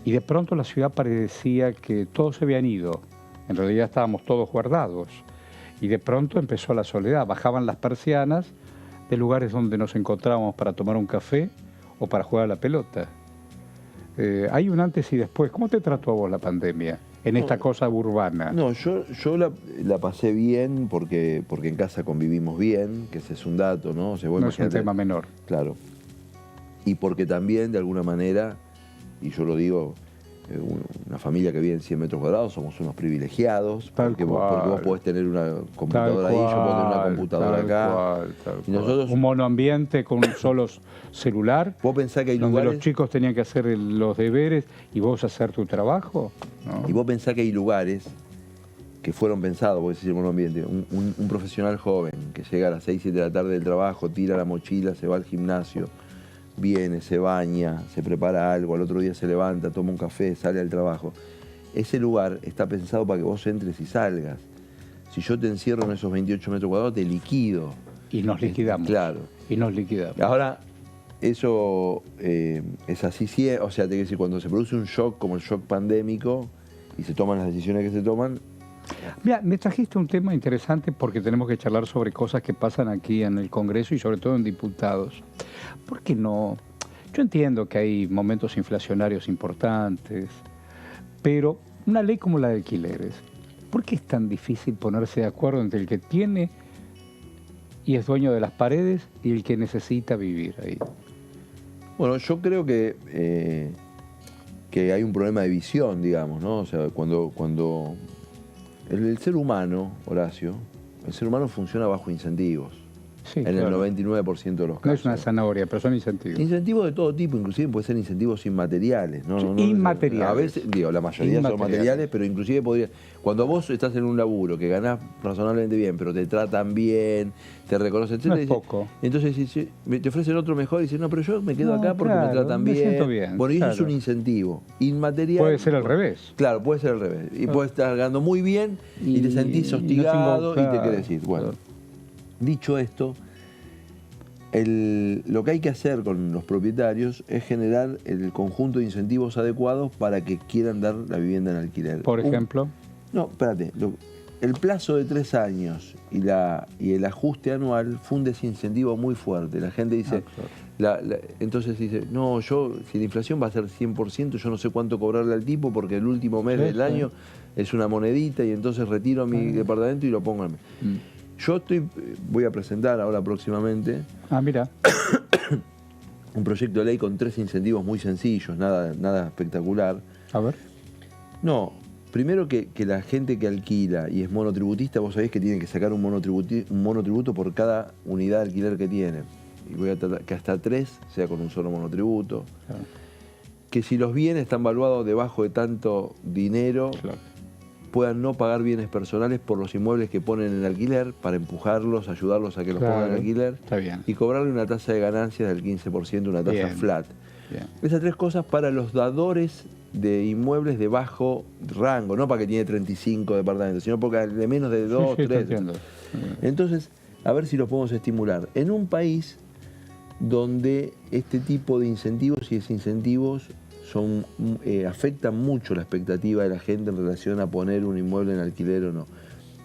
Y de pronto la ciudad parecía que todos se habían ido. En realidad estábamos todos guardados. Y de pronto empezó la soledad. Bajaban las persianas de lugares donde nos encontrábamos para tomar un café o para jugar a la pelota. Hay un antes y después. ¿Cómo te trató a vos la pandemia? en esta cosa urbana? No, yo la pasé bien porque en casa convivimos bien, que ese es un dato, ¿no? O sea, vos No es un imaginate, tema menor. claro. Y porque también, de alguna manera, y yo lo digo, una familia que vive en 100 metros cuadrados, somos unos privilegiados, porque vos podés tener una computadora ahí, yo puedo tener una computadora acá. Y nosotros, un monoambiente con un solo celular, vos pensás que hay donde lugares, los chicos tenían que hacer los deberes y vos hacer tu trabajo. ¿No? y vos pensás que hay lugares que fueron pensados, vos decís el monoambiente, un profesional joven que llega a las 6, 7 de la tarde del trabajo, tira la mochila, se va al gimnasio, viene, se baña, se prepara algo, al otro día se levanta, toma un café, sale al trabajo. Ese lugar está pensado para que vos entres y salgas. Si yo te encierro en esos 28 metros cuadrados, te liquido. Y nos liquidamos. Claro. Y nos liquidamos. Ahora, eso es así, sí, o sea, te quiero decir, cuando se produce un shock como el shock pandémico y se toman las decisiones que se toman. Mira, me trajiste un tema interesante porque tenemos que charlar sobre cosas que pasan aquí en el Congreso y sobre todo en diputados. ¿Por qué no? Yo entiendo que hay momentos inflacionarios importantes, pero una ley como la de alquileres, ¿por qué es tan difícil ponerse de acuerdo entre el que tiene y es dueño de las paredes y el que necesita vivir ahí? Bueno, yo creo que hay un problema de visión, digamos, ¿no? O sea, cuando el ser humano, Horacio, el ser humano funciona bajo incentivos. Sí, en claro. el 99% de los casos. No es una zanahoria, pero son incentivos. Incentivos de todo tipo, inclusive pueden ser incentivos inmateriales. ¿No? Sí, No, inmateriales. A veces, digo, la mayoría son materiales, pero inclusive podría... Cuando vos estás en un laburo que ganás razonablemente bien, pero te tratan bien, te reconocen, etc. No es poco. Entonces te ofrecen otro mejor y dices, no, pero yo me quedo acá porque me tratan me bien. siento bien. Bueno, y eso es Claro. un incentivo. Inmaterial. Puede ser al revés. Claro, puede ser al revés. Y puedes estar ganando muy bien y te sentís hostigado y te querés ir. Bueno, dicho esto, lo que hay que hacer con los propietarios es generar el conjunto de incentivos adecuados para que quieran dar la vivienda en alquiler. Por ejemplo. No, espérate. El plazo de 3 años y el ajuste anual fue un desincentivo muy fuerte. La gente dice, entonces dice, no, si la inflación va a ser 100%, yo no sé cuánto cobrarle al tipo porque el último mes del año es una monedita y entonces retiro mi departamento y lo pongo en... Yo voy a presentar ahora próximamente Mira. un proyecto de ley con 3 incentivos muy sencillos, nada espectacular. A ver. No, primero que la gente que alquila y es monotributista, vos sabés que tiene que sacar un monotributo por cada unidad de alquiler que tiene. Y voy a tratar que hasta 3 sea con un solo monotributo. Claro. Que si los bienes están valuados debajo de tanto dinero, puedan no pagar bienes personales por los inmuebles que ponen en alquiler para empujarlos, ayudarlos a que los pongan en alquiler. Está bien. Y cobrarle una tasa de ganancias del 15%, una tasa Bien. flat. Bien. Esas 3 cosas para los dadores de inmuebles de bajo rango, no para que tiene 35 departamentos, sino porque de menos de 2, Sí, 3. entiendo. Entonces, a ver si los podemos estimular. En un país donde este tipo de incentivos y desincentivos afectan mucho la expectativa de la gente en relación a poner un inmueble en alquiler o no.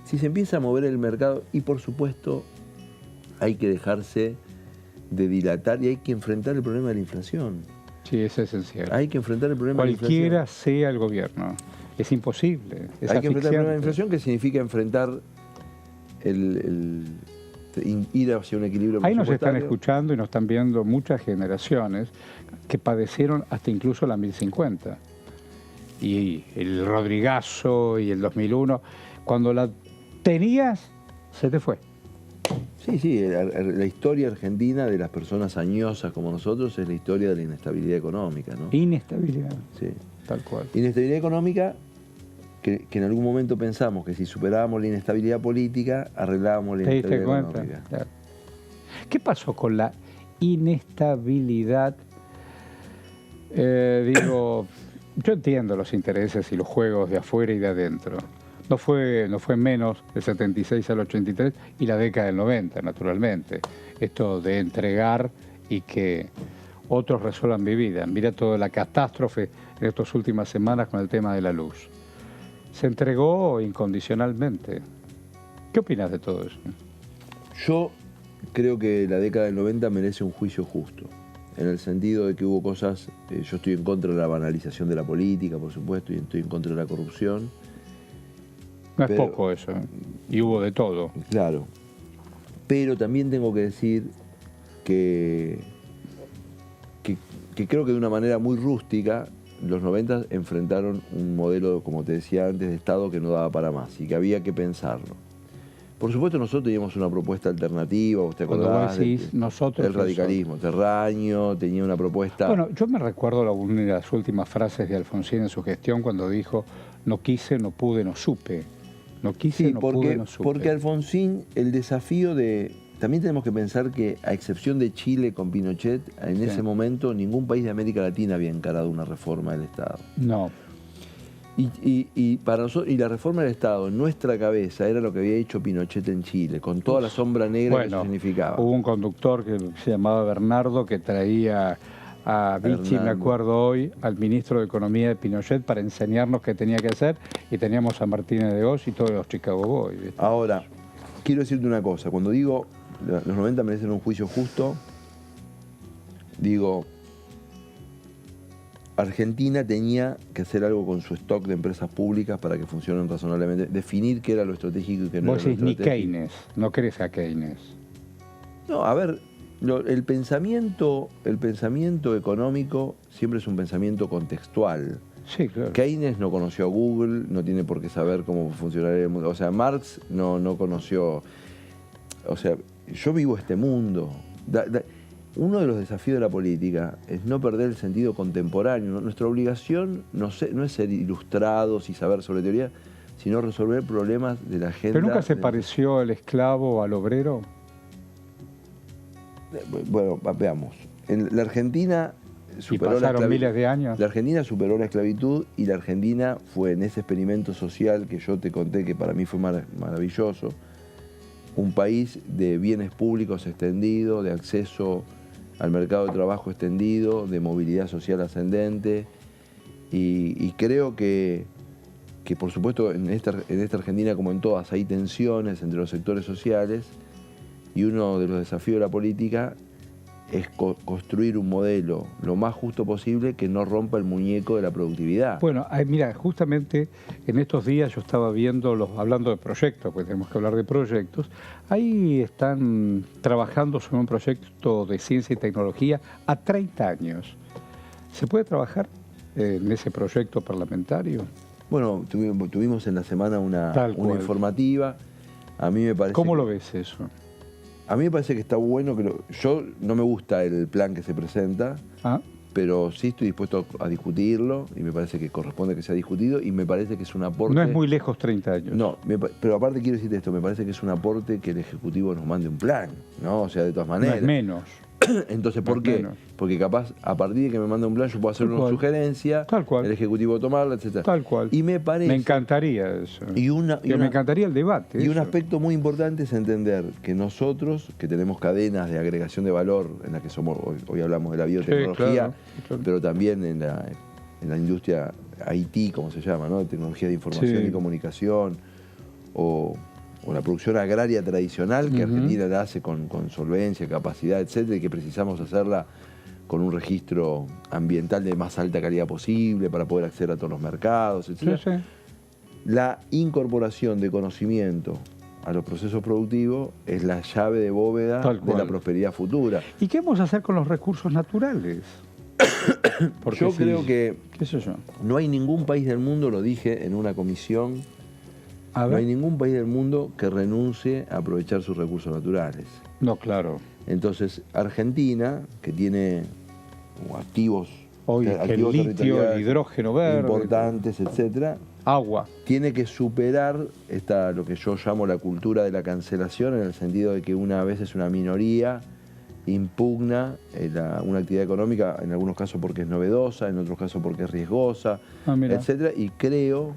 Si se empieza a mover el mercado, y por supuesto hay que dejarse de dilatar y hay que enfrentar el problema de la inflación. Sí, es esencial. Hay que enfrentar el problema de la inflación. Cualquiera sea el gobierno. Es imposible. Es Hay que enfrentar el problema de la asfixiante. inflación, que significa enfrentar ir hacia un equilibrio Ahí nos están presupuestario. escuchando y nos están viendo muchas generaciones que padecieron hasta incluso la 1050. Y el Rodrigazo y el 2001. Cuando la tenías, se te fue. Sí, la historia argentina de las personas añosas como nosotros es la historia de la inestabilidad económica, ¿no? Inestabilidad. Sí. Tal cual. Inestabilidad económica que en algún momento pensamos que si superábamos la inestabilidad política, arreglábamos la ¿Te diste inestabilidad cuenta? económica. Claro. ¿Qué pasó con la inestabilidad? Yo entiendo los intereses y los juegos de afuera y de adentro. No fue menos del 76 al 83 y la década del 90, naturalmente. Esto de entregar y que otros resuelvan mi vida. Mira toda la catástrofe en estas últimas semanas con el tema de la luz. Se entregó incondicionalmente. ¿Qué opinas de todo eso? Yo creo que la década del 90 merece un juicio justo. en el sentido de que hubo cosas, yo estoy en contra de la banalización de la política, por supuesto, y estoy en contra de la corrupción. No es poco eso, y hubo de todo. Claro, pero también tengo que decir que creo que de una manera muy rústica, los 90 enfrentaron un modelo, como te decía antes, de Estado que no daba para más y que había que pensarlo. Por supuesto, nosotros teníamos una propuesta alternativa, ¿te acordás? Nosotros, el radicalismo Terraño tenía una propuesta... Bueno, yo me recuerdo una de las últimas frases de Alfonsín en su gestión cuando dijo: no quise, no pude, no supe. No quise, no pude, no supe. Porque Alfonsín, el desafío de... También tenemos que pensar que, a excepción de Chile con Pinochet, en ese momento ningún país de América Latina había encarado una reforma del Estado. No. Y para nosotros, y la reforma del Estado en nuestra cabeza era lo que había hecho Pinochet en Chile, con toda la sombra negra que eso significaba. Hubo un conductor que se llamaba Bernardo que traía a Vichy, me acuerdo hoy, al ministro de Economía de Pinochet para enseñarnos qué tenía que hacer, y teníamos a Martínez de Oz y todos los Chicago Boys, ¿viste? Ahora, quiero decirte una cosa, cuando digo los 90 merecen un juicio justo, digo, Argentina tenía que hacer algo con su stock de empresas públicas para que funcionen razonablemente, definir qué era lo estratégico y qué no era lo estratégico. Vos decís ni Keynes, no crees a Keynes. No, a ver, el pensamiento económico siempre es un pensamiento contextual. Sí, claro. Keynes no conoció a Google, no tiene por qué saber cómo funcionaría el mundo. O sea, Marx no conoció... O sea, yo vivo este mundo. Uno de los desafíos de la política es no perder el sentido contemporáneo. Nuestra obligación no es ser ilustrados y saber sobre teoría, sino resolver problemas de la gente. ¿Pero nunca se pareció el esclavo al obrero? Bueno, veamos. En la Argentina superó miles de años. La Argentina superó la esclavitud y la Argentina fue en ese experimento social que yo te conté, que para mí fue maravilloso, un país de bienes públicos extendido, de acceso al mercado de trabajo extendido, de movilidad social ascendente, y creo que por supuesto en esta Argentina, como en todas, hay tensiones entre los sectores sociales, y uno de los desafíos de la política es construir un modelo lo más justo posible que no rompa el muñeco de la productividad. Bueno, mira, justamente en estos días yo estaba viendo, hablando de proyectos, porque tenemos que hablar de proyectos, ahí están trabajando sobre un proyecto de ciencia y tecnología a 30 años. ¿Se puede trabajar en ese proyecto parlamentario? Bueno, tuvimos en la semana una informativa. A mí me parece... ¿Cómo lo ves eso? A mí me parece que está bueno, yo no me gusta el plan que se presenta, pero sí estoy dispuesto a discutirlo y me parece que corresponde que sea discutido y me parece que es un aporte... No es muy lejos 30 años. No, pero aparte quiero decirte esto, me parece que es un aporte que el Ejecutivo nos mande un plan, ¿no? O sea, de todas maneras. No es menos. Entonces, ¿por qué? Porque capaz, a partir de que me manda un plan, yo puedo hacer una sugerencia, el Ejecutivo tomarla, etc. Tal cual. Y me parece... Me encantaría eso. Me encantaría el debate. Y un aspecto muy importante es entender que nosotros, que tenemos cadenas de agregación de valor, en las que somos, hoy hablamos de la biotecnología, pero también en la industria IT, como se llama, ¿no? De tecnología de información y comunicación, o la producción agraria tradicional que Argentina la hace con solvencia, capacidad, etcétera, y que precisamos hacerla con un registro ambiental de más alta calidad posible para poder acceder a todos los mercados, etcétera. La incorporación de conocimiento a los procesos productivos es la llave de bóveda de la prosperidad futura. ¿Y qué vamos a hacer con los recursos naturales? Porque yo creo que no hay ningún país del mundo, lo dije en una comisión, no hay ningún país del mundo que renuncie a aprovechar sus recursos naturales. No, claro. Entonces, Argentina, que tiene activos, hoy el litio, el hidrógeno verde, importantes, etcétera, agua, tiene que superar lo que yo llamo la cultura de la cancelación, en el sentido de que una vez es una minoría impugna una actividad económica, en algunos casos porque es novedosa, en otros casos porque es riesgosa, etcétera, y creo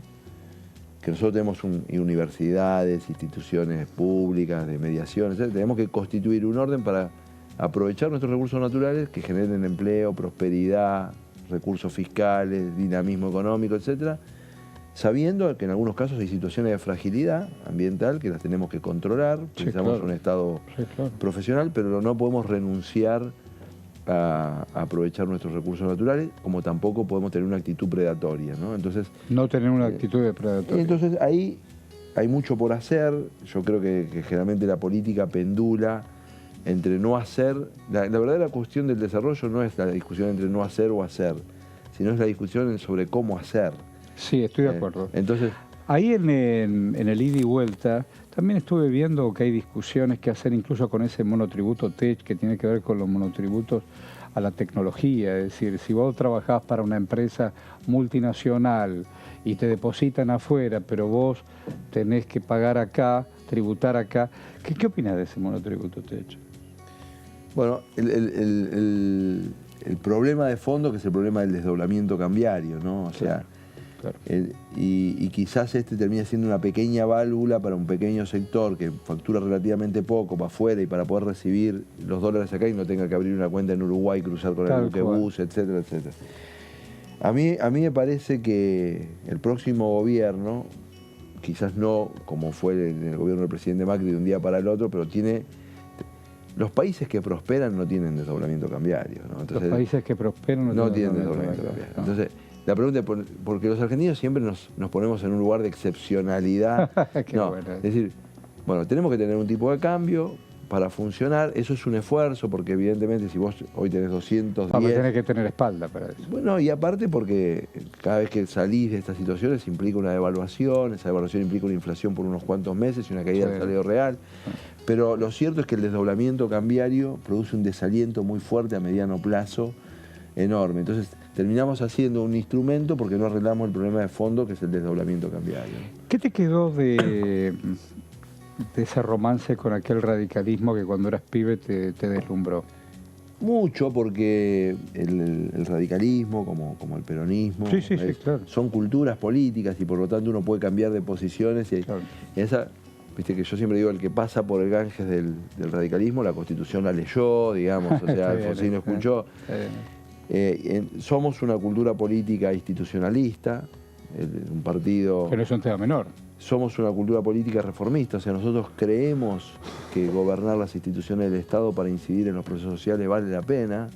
que nosotros tenemos universidades, instituciones públicas de mediación, etcétera. Tenemos que constituir un orden para aprovechar nuestros recursos naturales que generen empleo, prosperidad, recursos fiscales, dinamismo económico, etcétera, sabiendo que en algunos casos hay situaciones de fragilidad ambiental que las tenemos que controlar, necesitamos un Estado profesional, pero no podemos renunciar a aprovechar nuestros recursos naturales, como tampoco podemos tener una actitud predatoria, ¿no? Entonces, No tener una actitud de predatorio. entonces ahí hay mucho por hacer. Yo creo que generalmente la política pendula entre no hacer. La verdadera cuestión del desarrollo no es la discusión entre no hacer o hacer, sino es la discusión sobre cómo hacer. Sí, estoy de acuerdo. Entonces, Ahí en el ida y vuelta también estuve viendo que hay discusiones que hacer incluso con ese monotributo TECH que tiene que ver con los monotributos a la tecnología. Es decir, si vos trabajás para una empresa multinacional y te depositan afuera, pero vos tenés que pagar acá, tributar acá, ¿qué opinás de ese monotributo TECH? bueno, el problema de fondo, que es el problema del desdoblamiento cambiario, ¿no? O sea, Claro. y quizás este termina siendo una pequeña válvula para un pequeño sector que factura relativamente poco para afuera y para poder recibir los dólares acá y no tenga que abrir una cuenta en Uruguay, cruzar con el buquebús, etcétera, etcétera. A mí me parece que el próximo gobierno, quizás no como fue en el gobierno del presidente Macri de un día para el otro, pero tiene... Los países que prosperan no tienen desdoblamiento cambiario, ¿no? Entonces, Los países que prosperan no tienen desdoblamiento cambiario. ¿no? Entonces, la pregunta es, porque los argentinos siempre nos ponemos en un lugar de excepcionalidad. Qué No, bueno. es decir, bueno, tenemos que tener un tipo de cambio para funcionar. Eso es un esfuerzo, porque evidentemente si vos hoy tenés 210... Vamos a tener que tener espalda para eso. Bueno, y aparte porque cada vez que salís de estas situaciones implica una devaluación, esa devaluación implica una inflación por unos cuantos meses y una caída del salario real. Pero lo cierto es que el desdoblamiento cambiario produce un desaliento muy fuerte a mediano plazo, enorme. Entonces terminamos haciendo un instrumento porque no arreglamos el problema de fondo, que es el desdoblamiento cambiario. ¿Qué te quedó de ese romance con aquel radicalismo que cuando eras pibe te deslumbró? Mucho, porque el radicalismo, como el peronismo, Sí, claro. son culturas políticas y por lo tanto uno puede cambiar de posiciones. Y Claro. esa, viste que yo siempre digo, el que pasa por el Ganges del radicalismo, la Constitución la leyó, digamos, o sea, Alfonsín lo escuchó. Somos una cultura política institucionalista, un partido... Que no es un tema menor. Somos una cultura política reformista, o sea, nosotros creemos que gobernar las instituciones del Estado para incidir en los procesos sociales vale la pena.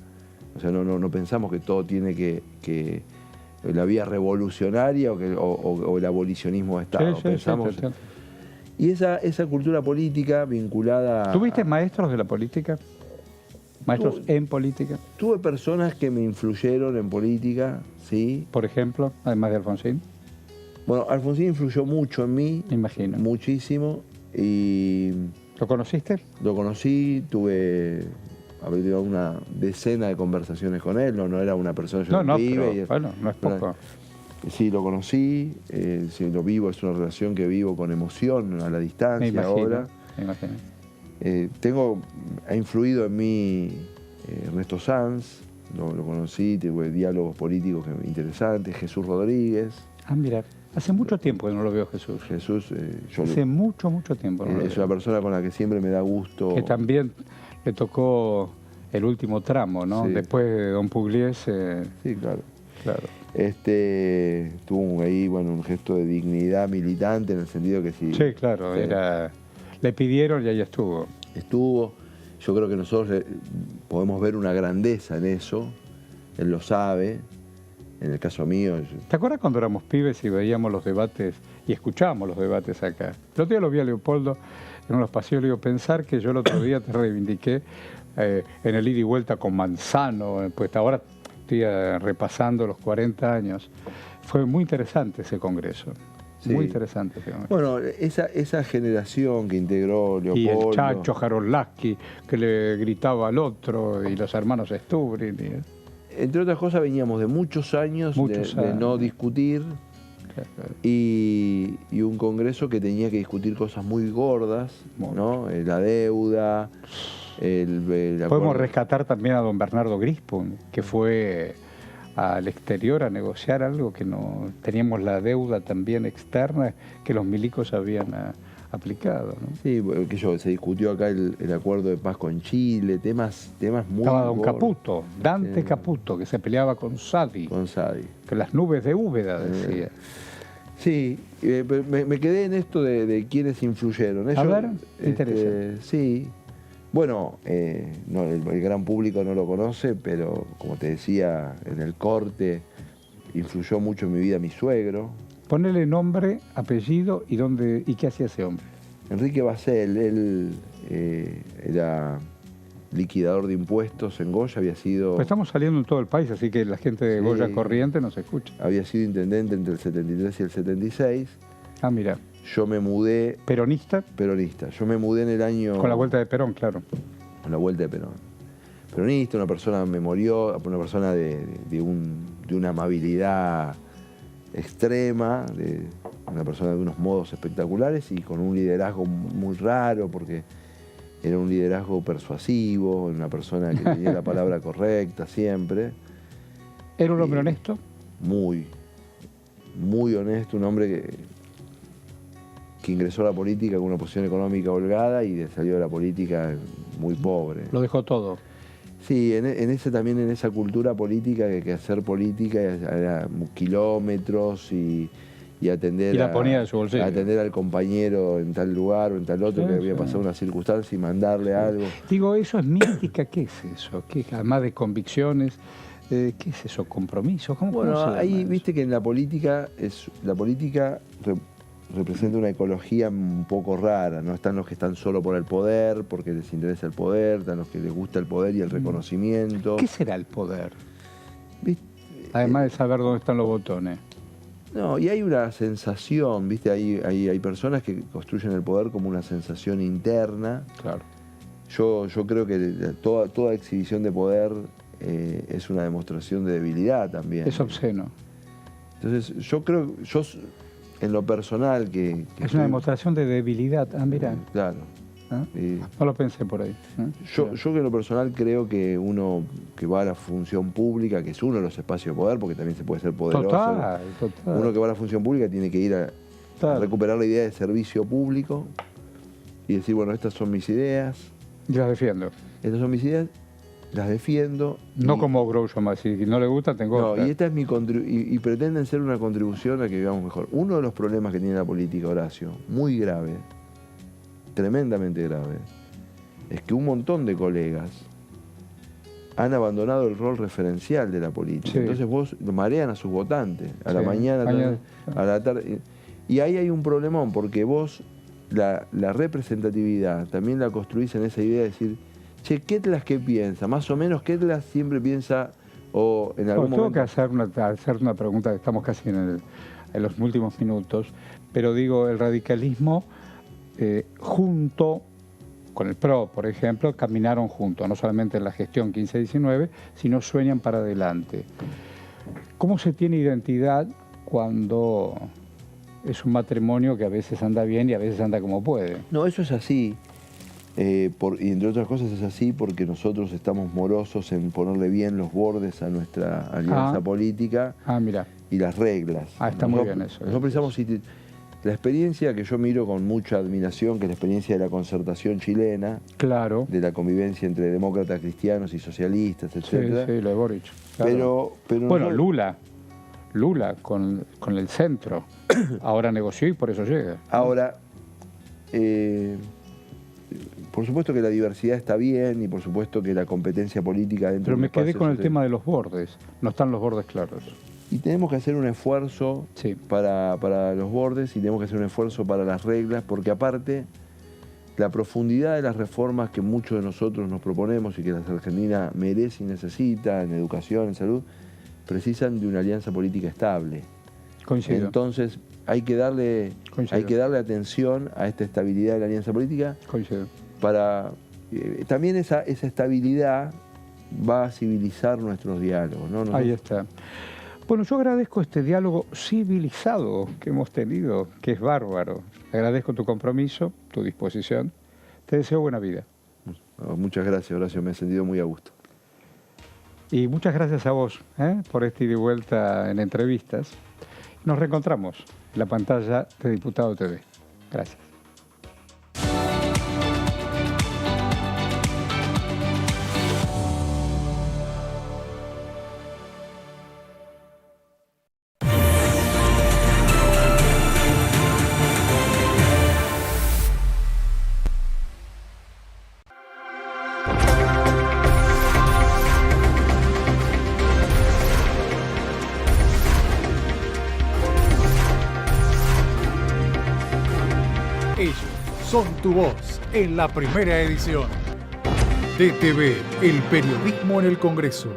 O sea, no pensamos que todo tiene que la vía revolucionaria o el abolicionismo de Estado. Pensamos, Sí. y esa cultura política vinculada... ¿Tuviste maestros de la política? ¿Maestros en política? Tuve personas que me influyeron en política, sí. Por ejemplo, además de Alfonsín. Bueno, Alfonsín influyó mucho en mí, Me imagino. muchísimo, y ¿Lo conociste? lo conocí, habré tenido una decena de conversaciones con él, no era una persona, yo No, pibe, pero bueno, no es poco. Sí, lo conocí, sí, lo vivo, es una relación que vivo con emoción a la Me distancia imagino. ahora. Me imagino. Ha influido en mí Ernesto Sanz, lo conocí, tuve diálogos políticos interesantes, Jesús Rodríguez. Ah, mira, hace mucho tiempo que no lo veo Jesús. Jesús, Hace mucho tiempo. No lo es veo. una persona con la que siempre me da gusto. Que también le tocó el último tramo, ¿no? Sí. Después de Don Pugliese. Sí, claro. Claro. Tuvo ahí, bueno, un gesto de dignidad militante en el sentido que si... Sí, claro. Sí. Le pidieron y ahí estuvo. Estuvo. Yo creo que nosotros podemos ver una grandeza en eso. Él lo sabe. En el caso mío... ¿Te acuerdas cuando éramos pibes y veíamos los debates y escuchábamos los debates acá? El otro día lo vi a Leopoldo en unos pasillos, le digo, pensar que yo el otro día te reivindiqué en el ida y vuelta con Manzano, pues ahora estoy repasando los 40 años. Fue muy interesante ese congreso. Sí. Muy interesante ese congreso. Bueno, esa generación que integró Leopoldo... Y el Chacho Jarolaski, que le gritaba al otro, y los hermanos Stubrin. Entre otras cosas, veníamos de muchos años, de no discutir, y un congreso que tenía que discutir cosas muy gordas, ¿no? La deuda, Podemos rescatar también a don Bernardo Grispun, que fue al exterior a negociar algo que no teníamos, la deuda también externa que los milicos habían aplicado, ¿no? Sí, se discutió acá el acuerdo de paz con Chile, temas muy Estaba don gordos. Caputo, Dante Caputo, que se peleaba con Sadi, Con Sadi. que las nubes de Úbeda decía. Sí, me quedé en esto de quienes influyeron. A ver, ¿te interesa? Sí, Bueno, no, el gran público no lo conoce, pero como te decía en el corte, influyó mucho en mi vida mi suegro. Ponele nombre, apellido y qué hacía ese hombre. Enrique Basel, él era liquidador de impuestos en Goya, había sido... Pues estamos saliendo en todo el país, así que la gente de Sí. Goya Corriente nos escucha. Había sido intendente entre el 73 y el 76. Ah, mira, Yo me mudé, peronista, peronista, yo me mudé en el año... con la vuelta de Perón, claro. Con la vuelta de Perón. Peronista, una persona memoriosa, una persona de una amabilidad extrema, una persona de unos modos espectaculares y con un liderazgo muy raro, porque era un liderazgo persuasivo, una persona que tenía la palabra correcta siempre. ¿Era un hombre honesto? Muy, muy honesto, un hombre que ingresó a la política con una posición económica holgada y salió de la política muy pobre. Lo dejó todo. Sí, también en esa cultura política que hacer política era kilómetros y atender, Y la ponía de su bolsillo. atender al compañero en tal lugar o en tal otro Sí, que había sí. pasado una circunstancia y mandarle algo. Digo, ¿eso es mística? ¿Qué es eso? ¿Qué, además de convicciones, qué es eso? ¿Compromiso? ¿Cómo Bueno, se llama ahí eso? viste que en la política representa una ecología un poco rara, ¿no? Están los que están solo por el poder, porque les interesa el poder, están los que les gusta el poder y el reconocimiento. ¿Qué será el poder? ¿Viste? Además de saber dónde están los botones. No, y hay una sensación, ¿viste? Hay personas que construyen el poder como una sensación interna. Claro. Yo creo que toda exhibición de poder es una demostración de debilidad también. Es obsceno. Entonces, yo creo, en lo personal que Es una demostración de debilidad. Ah, mira. Claro. ¿Ah? Y No lo pensé por ahí. yo que en lo personal creo que uno que va a la función pública, que es uno de los espacios de poder, porque también se puede ser poderoso. Total. Uno que va a la función pública tiene que ir a Total. recuperar la idea de servicio público y decir, bueno, estas son mis ideas, Yo las defiendo. estas son mis ideas, las defiendo. No y- como Groucho más. Si no le gusta, tengo No, otra. y esta es mi y pretenden ser una contribución a que vivamos mejor. Uno de los problemas que tiene la política, Horacio, muy grave, tremendamente grave, es que un montón de colegas han abandonado el rol referencial de la política. Sí. Entonces vos marean a sus votantes, a la Sí, mañana, mañana. a la tarde. Y ahí hay un problemón, porque vos la representatividad también la construís en esa idea de decir, che, Ketlas, ¿qué piensa? Más o menos Ketlas siempre piensa, o en algún Tengo momento... que hacer una pregunta, estamos casi en los últimos minutos, pero digo, el radicalismo junto con el PRO, por ejemplo, caminaron juntos, no solamente en la gestión 15-19, sino sueñan para adelante. ¿Cómo se tiene identidad cuando es un matrimonio que a veces anda bien y a veces anda como puede? No, eso es así. Y entre otras cosas es así porque nosotros estamos morosos en ponerle bien los bordes a nuestra alianza política Ah, mira, y las reglas. está muy bien eso. Nosotros precisamos la experiencia que yo miro con mucha admiración, que es la experiencia de la concertación chilena, Claro, de la convivencia entre demócratas cristianos y socialistas, sí, etc. sí, lo de Boric. Claro. Pero Bueno, no- Lula con el centro, ahora negoció y por eso llega. Ahora, por supuesto que la diversidad está bien y por supuesto que la competencia política dentro Pero de un me quedé espacio con el social- tema de los bordes, no están los bordes claros. Y tenemos que hacer un esfuerzo Sí. para los bordes y tenemos que hacer un esfuerzo para las reglas, porque aparte la profundidad de las reformas que muchos de nosotros nos proponemos y que la Argentina merece y necesita en educación, en salud, precisan de una alianza política estable. Coincido. Entonces hay que darle atención a esta estabilidad de la alianza política Coincido. para... también esa estabilidad va a civilizar nuestros diálogos, ¿no? Ahí está. Bueno, yo agradezco este diálogo civilizado que hemos tenido, que es bárbaro. Agradezco tu compromiso, tu disposición. Te deseo buena vida. Muchas gracias, Horacio, me he sentido muy a gusto. Y muchas gracias a vos por este ida y vuelta en entrevistas. Nos reencontramos en la pantalla de Diputado TV. Gracias. son tu voz en la primera edición. DTV, el periodismo en el Congreso.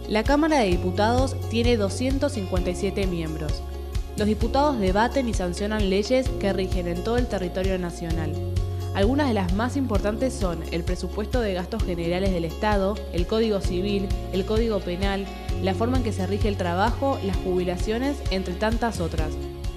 La Cámara de Diputados tiene 257 miembros. Los diputados debaten y sancionan leyes que rigen en todo el territorio nacional. Algunas de las más importantes son el presupuesto de gastos generales del Estado, el Código Civil, el Código Penal, la forma en que se rige el trabajo, las jubilaciones, entre tantas otras.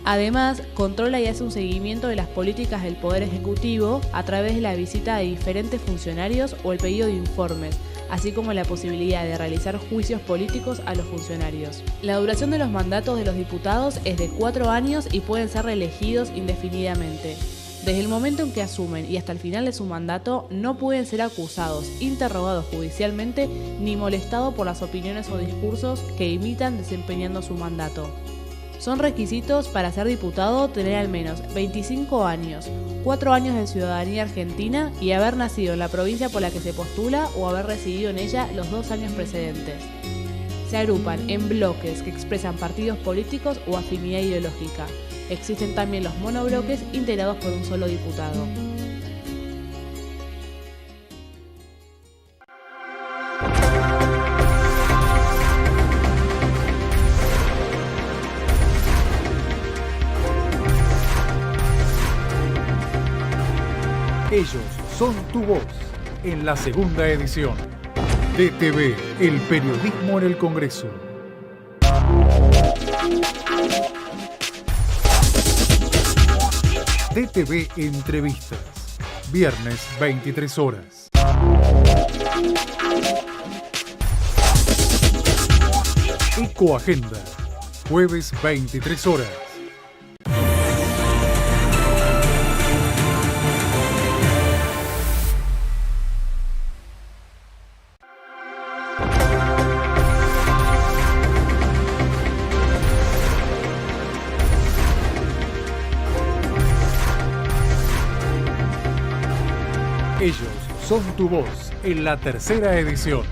Además, controla y hace un seguimiento de las políticas del Poder Ejecutivo a través de la visita de diferentes funcionarios o el pedido de informes, así como la posibilidad de realizar juicios políticos a los funcionarios. La duración de los mandatos de los diputados es de 4 años y pueden ser reelegidos indefinidamente. Desde el momento en que asumen y hasta el final de su mandato, no pueden ser acusados, interrogados judicialmente, ni molestados por las opiniones o discursos que imitan desempeñando su mandato. Son requisitos para ser diputado tener al menos 25 años, 4 años de ciudadanía argentina y haber nacido en la provincia por la que se postula o haber residido en ella los 2 años precedentes. Se agrupan en bloques que expresan partidos políticos o afinidad ideológica. Existen también los monobloques integrados por un solo diputado. Ellos son tu voz en la segunda edición. DTV, el periodismo en el Congreso. DTV Entrevistas, viernes 23 horas. Ecoagenda, jueves 23 horas. Ellos son tu voz en la tercera edición.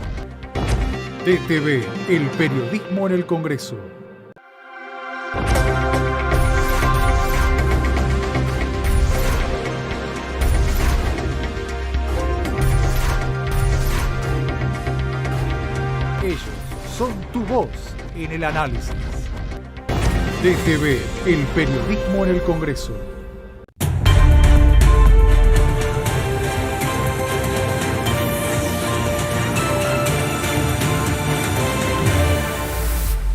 DTV, el periodismo en el Congreso. Ellos son tu voz en el análisis. DTV, el periodismo en el Congreso.